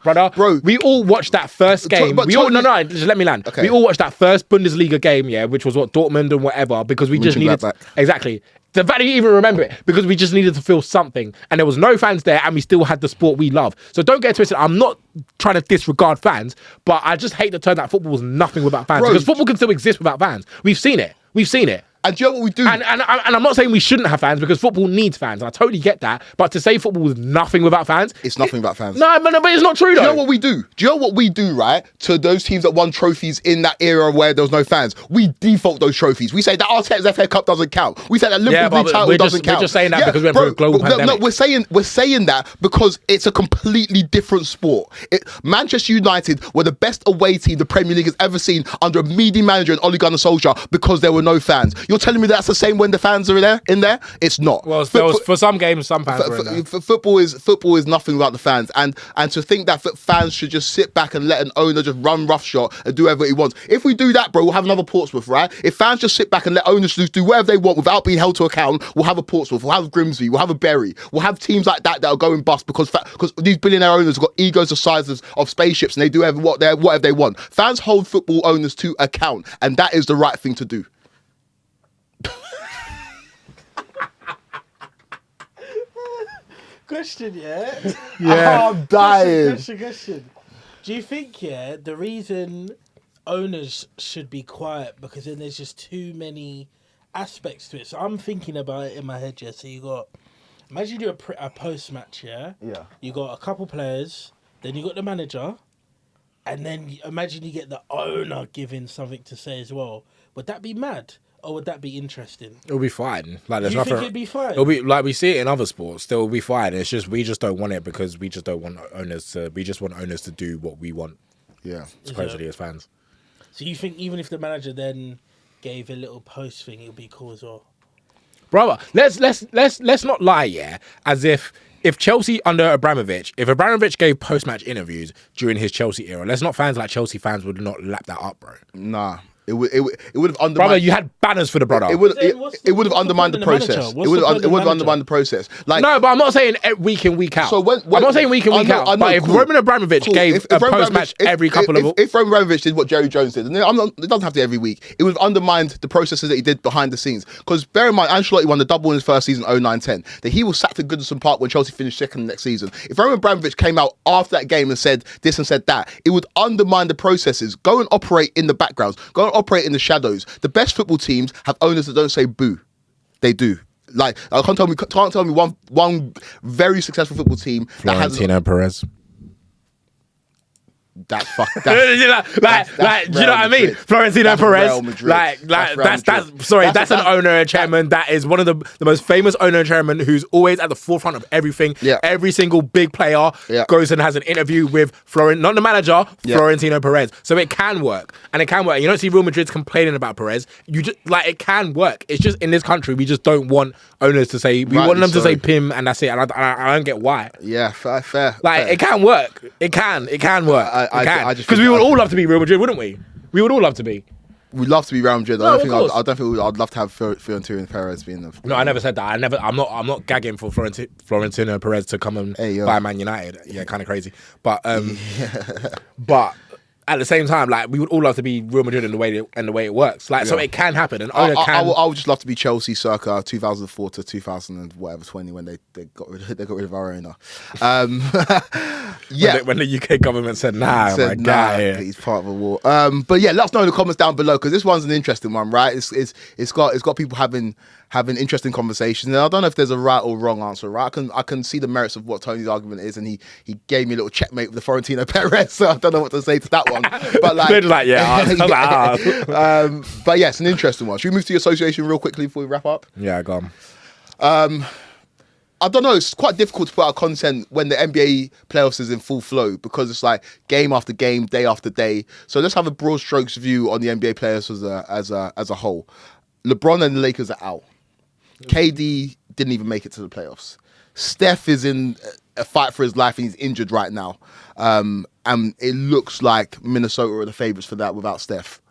Bro, we all watched that first game. Just let me land. Okay. We all watched that first Bundesliga game, which was Dortmund and whatever, because we just needed exactly. The fact that you even remember it, because we just needed to feel something, and there was no fans there, and we still had the sport we love. So don't get twisted. I'm not trying to disregard fans, but I just hate the term that football was nothing without fans, because football can still exist without fans. We've seen it. And do you know what we do? And I'm not saying we shouldn't have fans because football needs fans. I totally get that. But to say football is nothing without fans... It's nothing without fans. No, but it's not true, though. Do you know what we do? Do you know what we do, right? To those teams that won trophies in that era where there was no fans. We default those trophies. We say that Arteta's FA Cup doesn't count. We say that Liverpool League title doesn't count. We're just saying that because we're through a global pandemic. No, we're saying that because it's a completely different sport. Manchester United were the best away team the Premier League has ever seen under a media manager and Ole Gunnar Solskjaer because there were no fans. You're telling me that's the same when the fans are in there? It's not. Well, for some games, some fans were in there. Football is nothing without the fans, and to think that fans should just sit back and let an owner just run roughshod and do whatever he wants. If we do that, bro, we'll have another Portsmouth, right? If fans just sit back and let owners just do whatever they want without being held to account, we'll have a Portsmouth, we'll have Grimsby, we'll have a Bury, we'll have teams like that are going bust because these billionaire owners have got egos the size of spaceships and they do whatever they want. Fans hold football owners to account, and that is the right thing to do. Question, yeah? Oh, I'm dying. Question. Do you think, the reason owners should be quiet because then there's just too many aspects to it? So I'm thinking about it in my head, so you got, imagine you do a post-match, Yeah. You got a couple players, then you got the manager, and then imagine you get the owner giving something to say as well. Would that be mad? or would that be interesting? It'll be fine. Like there's You nothing. think it'd be fine? It'll be like we see it in other sports. Still, be fine. It's just we just don't want it because we just don't want owners to. We just want owners to do what we want. Yeah. Supposedly as fans. So you think even if the manager then gave a little post thing, it'll be cool as well? Brother, let's not lie, yeah. As if Chelsea under Abramovich, if Abramovich gave post-match interviews during his Chelsea era, let's not fans like Chelsea fans would not lap that up, bro. Nah. It would have undermined. Brother, you had banners for the brother. It would have undermined the process. It would have undermined the process. Like no, but I'm not saying week in week out. So when I'm not saying week in week out. But if Ruben Abramovich gave a post match every couple of if Ruben Abramovich did what Jerry Jones did, and it doesn't have to be every week. It would have undermined the processes that he did behind the scenes. Because bear in mind, Ancelotti won the double in his first season, 09-10. That he was sacked at Goodison Park when Chelsea finished second next season. If Ruben Abramovich came out after that game and said this and said that, it would undermine the processes. Go and operate in the backgrounds. Go and operate in the shadows. The best football teams have owners that don't say boo. They do. Like, can't tell me one very successful football team that has Florentino Perez. That's fuck. Do you know what I mean? Florentino Perez. That's an owner and chairman that is one of the most famous owner and chairman who's always at the forefront of everything. Yeah. Every single big player goes and has an interview with not the manager, Florentino Perez. So it can work. And it can work. You don't see Real Madrid complaining about Perez. You just it can work. It's just in this country we just don't want owners to say want them to say Pim and that's it. And I don't get why. Yeah, fair. It can work. It can work. Because we would all love to be Real Madrid, wouldn't we? We would all love to be. We'd love to be Real Madrid. No, I don't think I'd love to have Florentino Perez being the. No, I never said that. I'm not gagging for Florentino Perez to come and buy Man United. Yeah, kind of crazy. But but at the same time, like we would all love to be Real Madrid in the way it works. Like so, it can happen. And I would just love to be Chelsea circa 2004 to 2020 when they got rid of our owner. When the UK government said nah, he's part of a war. But yeah, let us know in the comments down below because this one's an interesting one, right? It's got people having interesting conversations, and I don't know if there's a right or wrong answer. Right, I can see the merits of what Tony's argument is, and he gave me a little checkmate with the Florentino Perez, so I don't know what to say to that one. But but yeah, it's an interesting one. Should we move to the association real quickly before we wrap up? Yeah, go on. I don't know. It's quite difficult to put out content when the NBA playoffs is in full flow because it's like game after game, day after day. So let's have a broad strokes view on the NBA players as a whole. LeBron and the Lakers are out. KD didn't even make it to the playoffs. Steph is in a fight for his life and he's injured right now. And it looks like Minnesota are the favourites for that without Steph.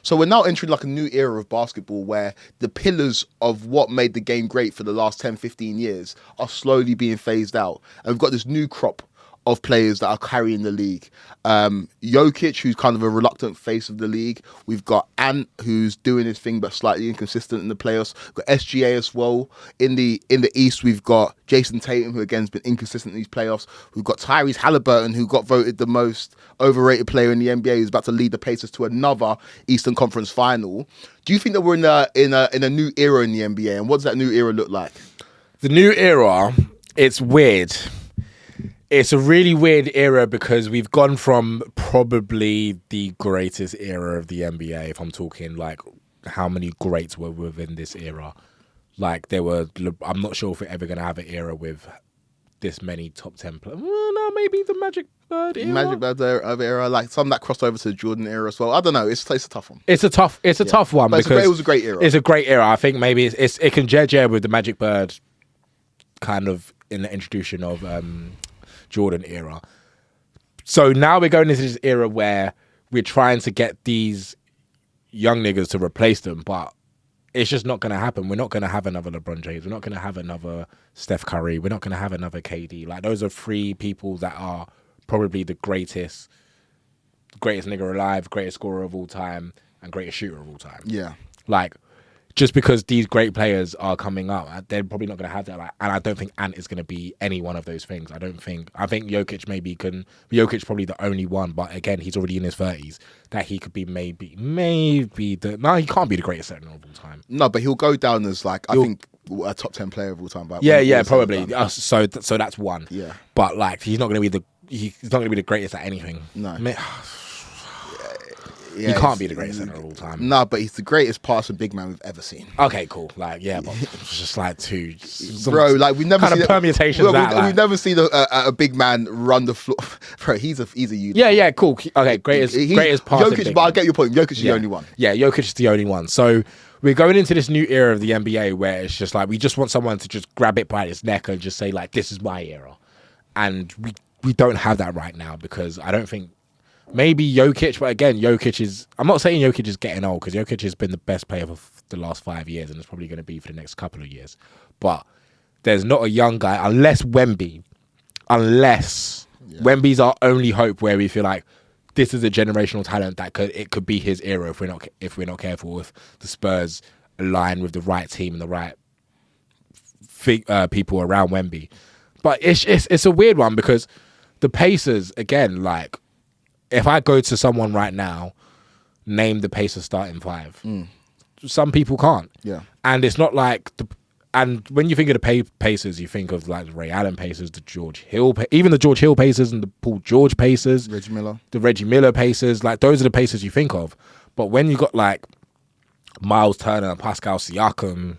So we're now entering like a new era of basketball where the pillars of what made the game great for the last 10, 15 years are slowly being phased out. And we've got this new crop of players that are carrying the league. Jokic, who's kind of a reluctant face of the league. We've got Ant, who's doing his thing but slightly inconsistent in the playoffs. We've got SGA as well. In the East, we've got Jason Tatum, who again has been inconsistent in these playoffs. We've got Tyrese Halliburton, who got voted the most overrated player in the NBA, who's about to lead the Pacers to another Eastern Conference final. Do you think that we're in a new era in the NBA? And what does that new era look like? The new era, it's weird. It's a really weird era because we've gone from probably the greatest era of the NBA, if I'm talking like how many greats were within this era. Like I'm not sure if we're ever going to have an era with this many top 10 players. No, maybe the Magic Bird era. Magic Bird era, like some that crossed over to the Jordan era as well. I don't know. It's a tough one. It's a tough one but because it was a great era. It's a great era. I think maybe it can judge with the Magic Bird kind of in the introduction of Jordan era. So now we're going into this era where we're trying to get these young niggas to replace them, but it's just not going to happen. We're not going to have another LeBron James. We're not going to have another Steph Curry. We're not going to have another KD. Like those are three people that are probably the greatest nigga alive, greatest scorer of all time, and greatest shooter of all time. Yeah. Like, just because these great players are coming up, they're probably not going to have that. Like, and I don't think Ant is going to be any one of those things. I think Jokic maybe can. Jokic's probably the only one, but again, he's already in his 30s. That he could be maybe no, he can't be the greatest center of all time. No, but he'll go down as like I think a top 10 player of all time. Yeah, probably. So that's one. Yeah, but like he's not going to be the greatest at anything. No. Yeah, he can't be the greatest centre of all time. No, but he's the greatest passing big man we've ever seen. Okay, cool. Like, yeah, but it's just like Bro, like we've never kind seen of permutations. We've never seen a big man run the floor. Bro, he's a unicorn. Yeah, cool. Okay, greatest passing. Jokic, big but I man. get your point. Jokic is the only one. Yeah, Jokic is the only one. So we're going into this new era of the NBA where it's just like we just want someone to just grab it by its neck and just say like, this is my era. And we don't have that right now because I don't think maybe Jokic, but again, Jokic is, I'm not saying Jokic is getting old because Jokic has been the best player for the last 5 years and it's probably going to be for the next couple of years. But there's not a young guy unless Wemby's our only hope where we feel like this is a generational talent that could be his era if we're not careful, if the Spurs align with the right team and the right people around Wemby. But it's a weird one because the Pacers, again, like if I go to someone right now, name the Pacers starting five. Some people can't. Yeah. And it's not like and when you think of the Pacers, you think of like the Ray Allen Pacers, the George Hill, even the George Hill Pacers and the Paul George Pacers, the Reggie Miller Pacers. Like those are the Pacers you think of. But when you got like Miles Turner, Pascal Siakam,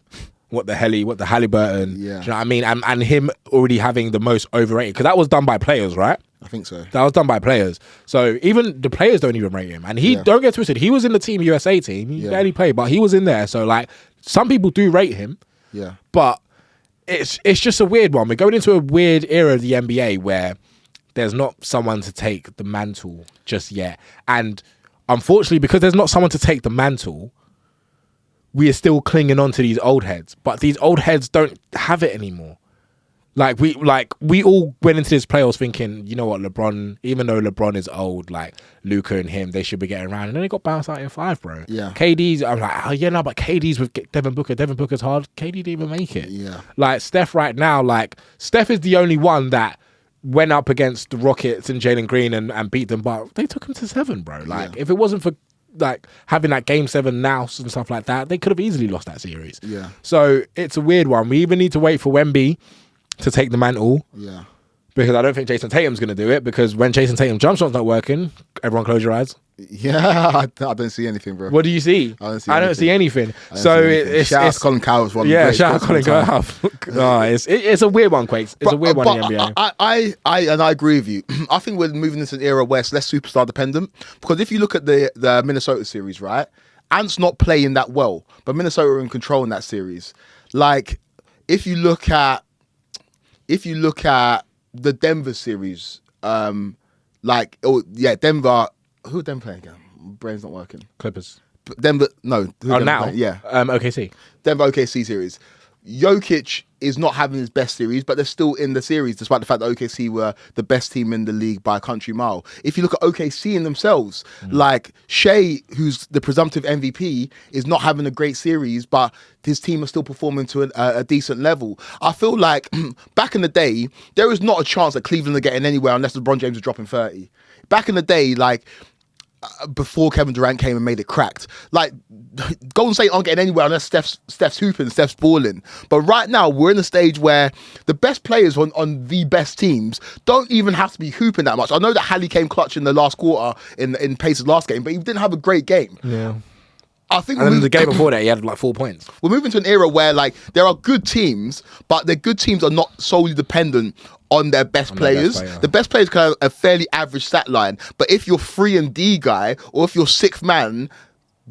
what the Halliburton, do you know what I mean? And him already having the most overrated, because that was done by players, right? I think so. That was done by players. So even the players don't even rate him. And don't get twisted, he was in the Team USA team. He barely played, but he was in there. So like some people do rate him. Yeah. But it's just a weird one. We're going into a weird era of the NBA where there's not someone to take the mantle just yet. And unfortunately, because there's not someone to take the mantle, we are still clinging on to these old heads. But these old heads don't have it anymore. Like we all went into this playoffs thinking, you know what, LeBron, even though LeBron is old, like Luka and him, they should be getting around. And then they got bounced out in 5, bro. Yeah. KD's, I'm like, oh yeah, no, but KD's with Devin Booker. Devin Booker's hard. KD didn't even make it. Yeah. Like Steph right now, like Steph is the only one that went up against the Rockets and Jalen Green and beat them, but they took him to 7, bro. Like if it wasn't for like having that Game 7 nous and stuff like that, they could have easily lost that series. Yeah. So it's a weird one. We even need to wait for Wemby to take the mantle. Yeah. Because I don't think Jason Tatum's going to do it, because when Jason Tatum's jump shot's not working, everyone close your eyes. Yeah, I don't see anything, bro. What do you see? I don't see anything. So it's shout out to Colin Cowles. Shout out to Colin Cowles. It's a weird one, Quakes. It's a weird one in the NBA. I agree with you. I think we're moving into an era where it's less superstar dependent. Because if you look at the Minnesota series, right? Ant's not playing that well, but Minnesota are in control in that series. Like, if you look at the Denver series, Denver. Who are Denver playing again? Brain's not working. Clippers. Denver, no. Now? Yeah. OKC. Denver OKC series. Jokic is not having his best series, but they're still in the series, despite the fact that OKC were the best team in the league by a country mile. If you look at OKC in themselves, like Shea, who's the presumptive MVP, is not having a great series, but his team are still performing to a decent level. I feel like back in the day, there is not a chance that Cleveland are getting anywhere unless LeBron James is dropping 30. Back in the day, like, before Kevin Durant came and made it cracked. Like, Golden State aren't getting anywhere unless Steph's hooping, Steph's balling. But right now, we're in a stage where the best players on the best teams don't even have to be hooping that much. I know that Halley came clutch in the last quarter in Pacers' last game, but he didn't have a great game. Yeah. I think and then the game before that, he had like 4 points. We're moving to an era where like there are good teams, but their good teams are not solely dependent on their best players. The best players can have a fairly average stat line, but if your 3-and-D guy or if your 6th man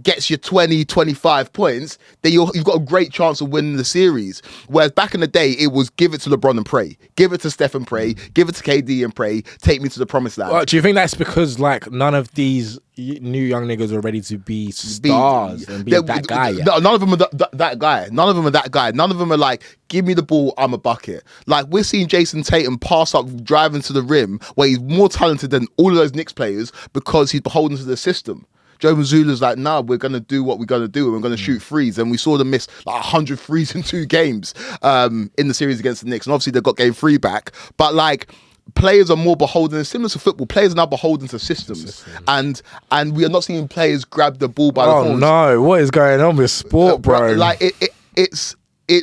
gets you 20, 25 points, then you've got a great chance of winning the series. Whereas back in the day, it was give it to LeBron and pray. Give it to Steph and pray. Give it to KD and pray. Take me to the promised land. Well, do you think that's because like none of these new young niggas are ready to be stars and be that guy yet? None of them are that guy. None of them are that guy. None of them are like, give me the ball, I'm a bucket. Like, we're seeing Jason Tatum pass up, driving to the rim, where he's more talented than all of those Knicks players because he's beholden to the system. Joe Mazzulla's like, nah, we're going to do what we're going to do and we're going to shoot threes. And we saw them miss like 100 threes in 2 games in the series against the Knicks. And obviously they got game 3 back. But like, players are more beholden, similar to football, players are now beholden to systems. And we are not seeing players grab the ball by the horns. Oh no, what is going on with sport, bro? Like, it's Are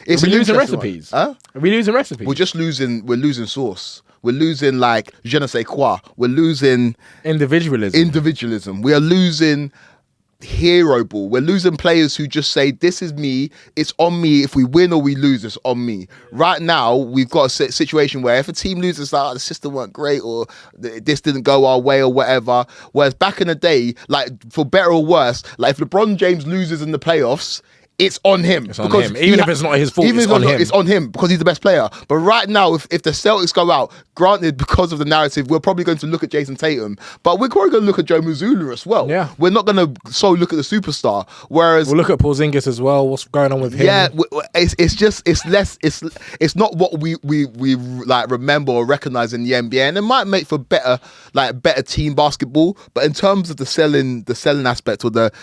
we losing recipes? Huh? Are we losing recipes? We're losing sauce. We're losing like je ne sais quoi. We're losing individualism. We are losing hero ball. We're losing players who just say, this is me, it's on me. If we win or we lose, it's on me. Right now, we've got a situation where if a team loses, like, the system weren't great or this didn't go our way or whatever. Whereas back in the day, like, for better or worse, like if LeBron James loses in the playoffs, it's on him. It's on him. Even if it's not his fault, it's on him because he's the best player. But right now, if the Celtics go out, granted, because of the narrative, we're probably going to look at Jason Tatum, but we're probably going to look at Joe Mazzulla as well. Yeah. We're not going to look at the superstar. Whereas we'll look at Porzingis as well. What's going on with him? Yeah, it's not what we like remember or recognize in the NBA, and it might make for better team basketball. But in terms of the selling aspect or the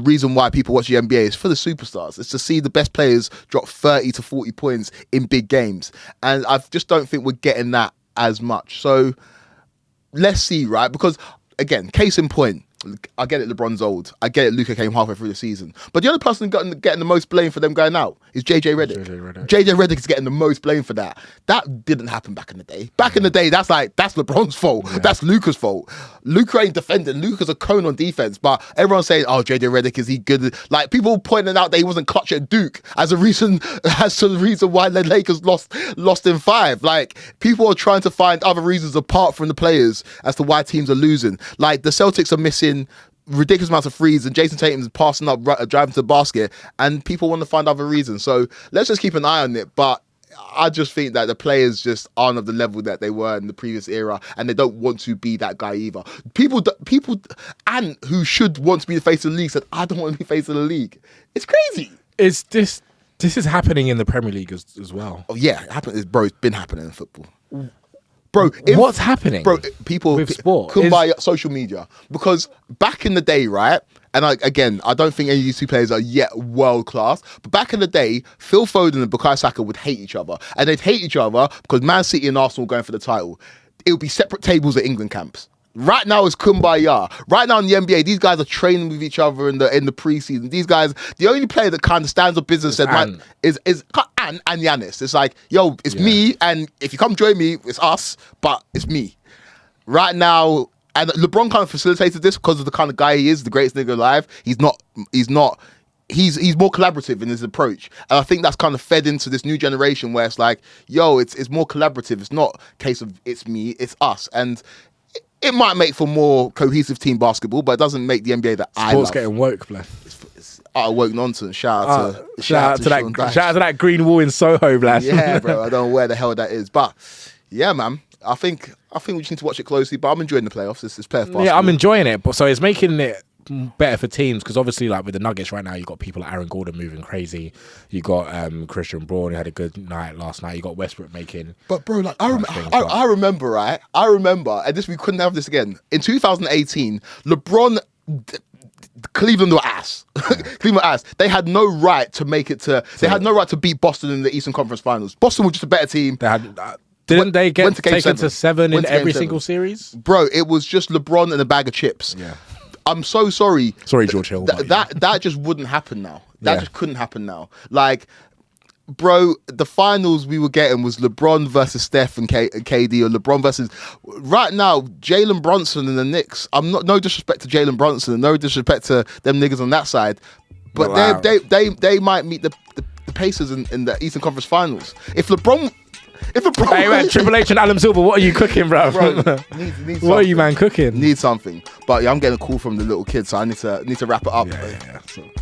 reason why people watch the NBA is for the superstars. It's to see the best players drop 30 to 40 points in big games. And I just don't think we're getting that as much. So let's see, right? Because, again, case in point, I get it, LeBron's old. I get it, Luka came halfway through the season. But the only person getting the most blame for them going out is JJ Redick. JJ Redick is getting the most blame for that. That didn't happen back in the day. Back in the day, that's LeBron's fault. Yeah. That's Luka's fault. Luka ain't defending. Luka's a cone on defense. But everyone's saying, oh, JJ Redick, is he good? Like, people pointing out that he wasn't clutch at Duke as to the reason why the Lakers lost in 5. Like, people are trying to find other reasons apart from the players as to why teams are losing. Like, the Celtics are missing ridiculous amounts of threes and Jason Tatum's passing up, driving to the basket, and people want to find other reasons. So let's just keep an eye on it. But I just think that the players just aren't of the level that they were in the previous era, and they don't want to be that guy either. People and who should want to be the face of the league said, I don't want to be face of the league. It's crazy. This is happening in the Premier League as well. Oh yeah, it happened. Bro, it's been happening in football. Bro, what's happening? Bro, people with sport couldn't buy social media because back in the day, right? And I don't think any of these two players are yet world class. But back in the day, Phil Foden and Bukayo Saka would hate each other, and they'd hate each other because Man City and Arsenal were going for the title. It would be separate tables at England camps. Right now it's kumbaya. Right now in the NBA, these guys are training with each other in the preseason. These guys, the only player that kind of stands up business is Giannis. It's like, yo, it's me, and if you come join me, it's us, but it's me. Right now, and LeBron kind of facilitated this because of the kind of guy he is, the greatest nigga alive. He's more collaborative in his approach. And I think that's kind of fed into this new generation where it's like, yo, it's more collaborative. It's not a case of it's me, it's us. And it might make for more cohesive team basketball, but it doesn't make the NBA that I love. Sports getting woke, blood. It's woke nonsense. Shout out to that green wall in Soho, blood. Yeah, bro. I don't know where the hell that is, but yeah, man. I think we just need to watch it closely. But I'm enjoying the playoffs. It's playoff basketball. Yeah, I'm enjoying it. But so it's making it better for teams because obviously, like with the Nuggets right now, you got people like Aaron Gordon moving crazy. You got Christian Braun who had a good night last night. You got Westbrook making. But bro, like I remember, right? I remember, and we couldn't have this again in 2018. LeBron. Cleveland were ass. Cleveland were ass. They had no right to make it to. They had no right to beat Boston in the Eastern Conference Finals. Boston was just a better team. They had. Didn't they get taken to 7 in every single series? Bro, it was just LeBron and a bag of chips. Yeah. I'm so sorry. Sorry, George Hill. That just wouldn't happen now. That just couldn't happen now. Like, bro, the finals we were getting was LeBron versus Steph and KD, or LeBron versus. Right now, Jalen Brunson and the Knicks. No disrespect to Jalen Brunson, and no disrespect to them niggas on that side, but they might meet the Pacers in the Eastern Conference Finals. If LeBron. Hey man, Triple H and Adam Silver, what are you cooking, bro? Need what are you, man, cooking? Need something. But yeah, I'm getting a call from the little kid, so I need to wrap it up.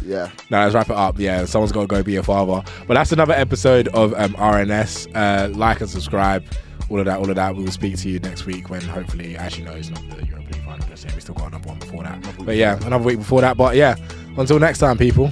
Yeah. No, let's wrap it up. Yeah, someone's got to go be a father. But that's another episode of RNS. Like and subscribe. All of that. We will speak to you next week when hopefully, actually no, it's not the Europa League final. We still got another one before that. But yeah, another week before that. But yeah, until next time, people.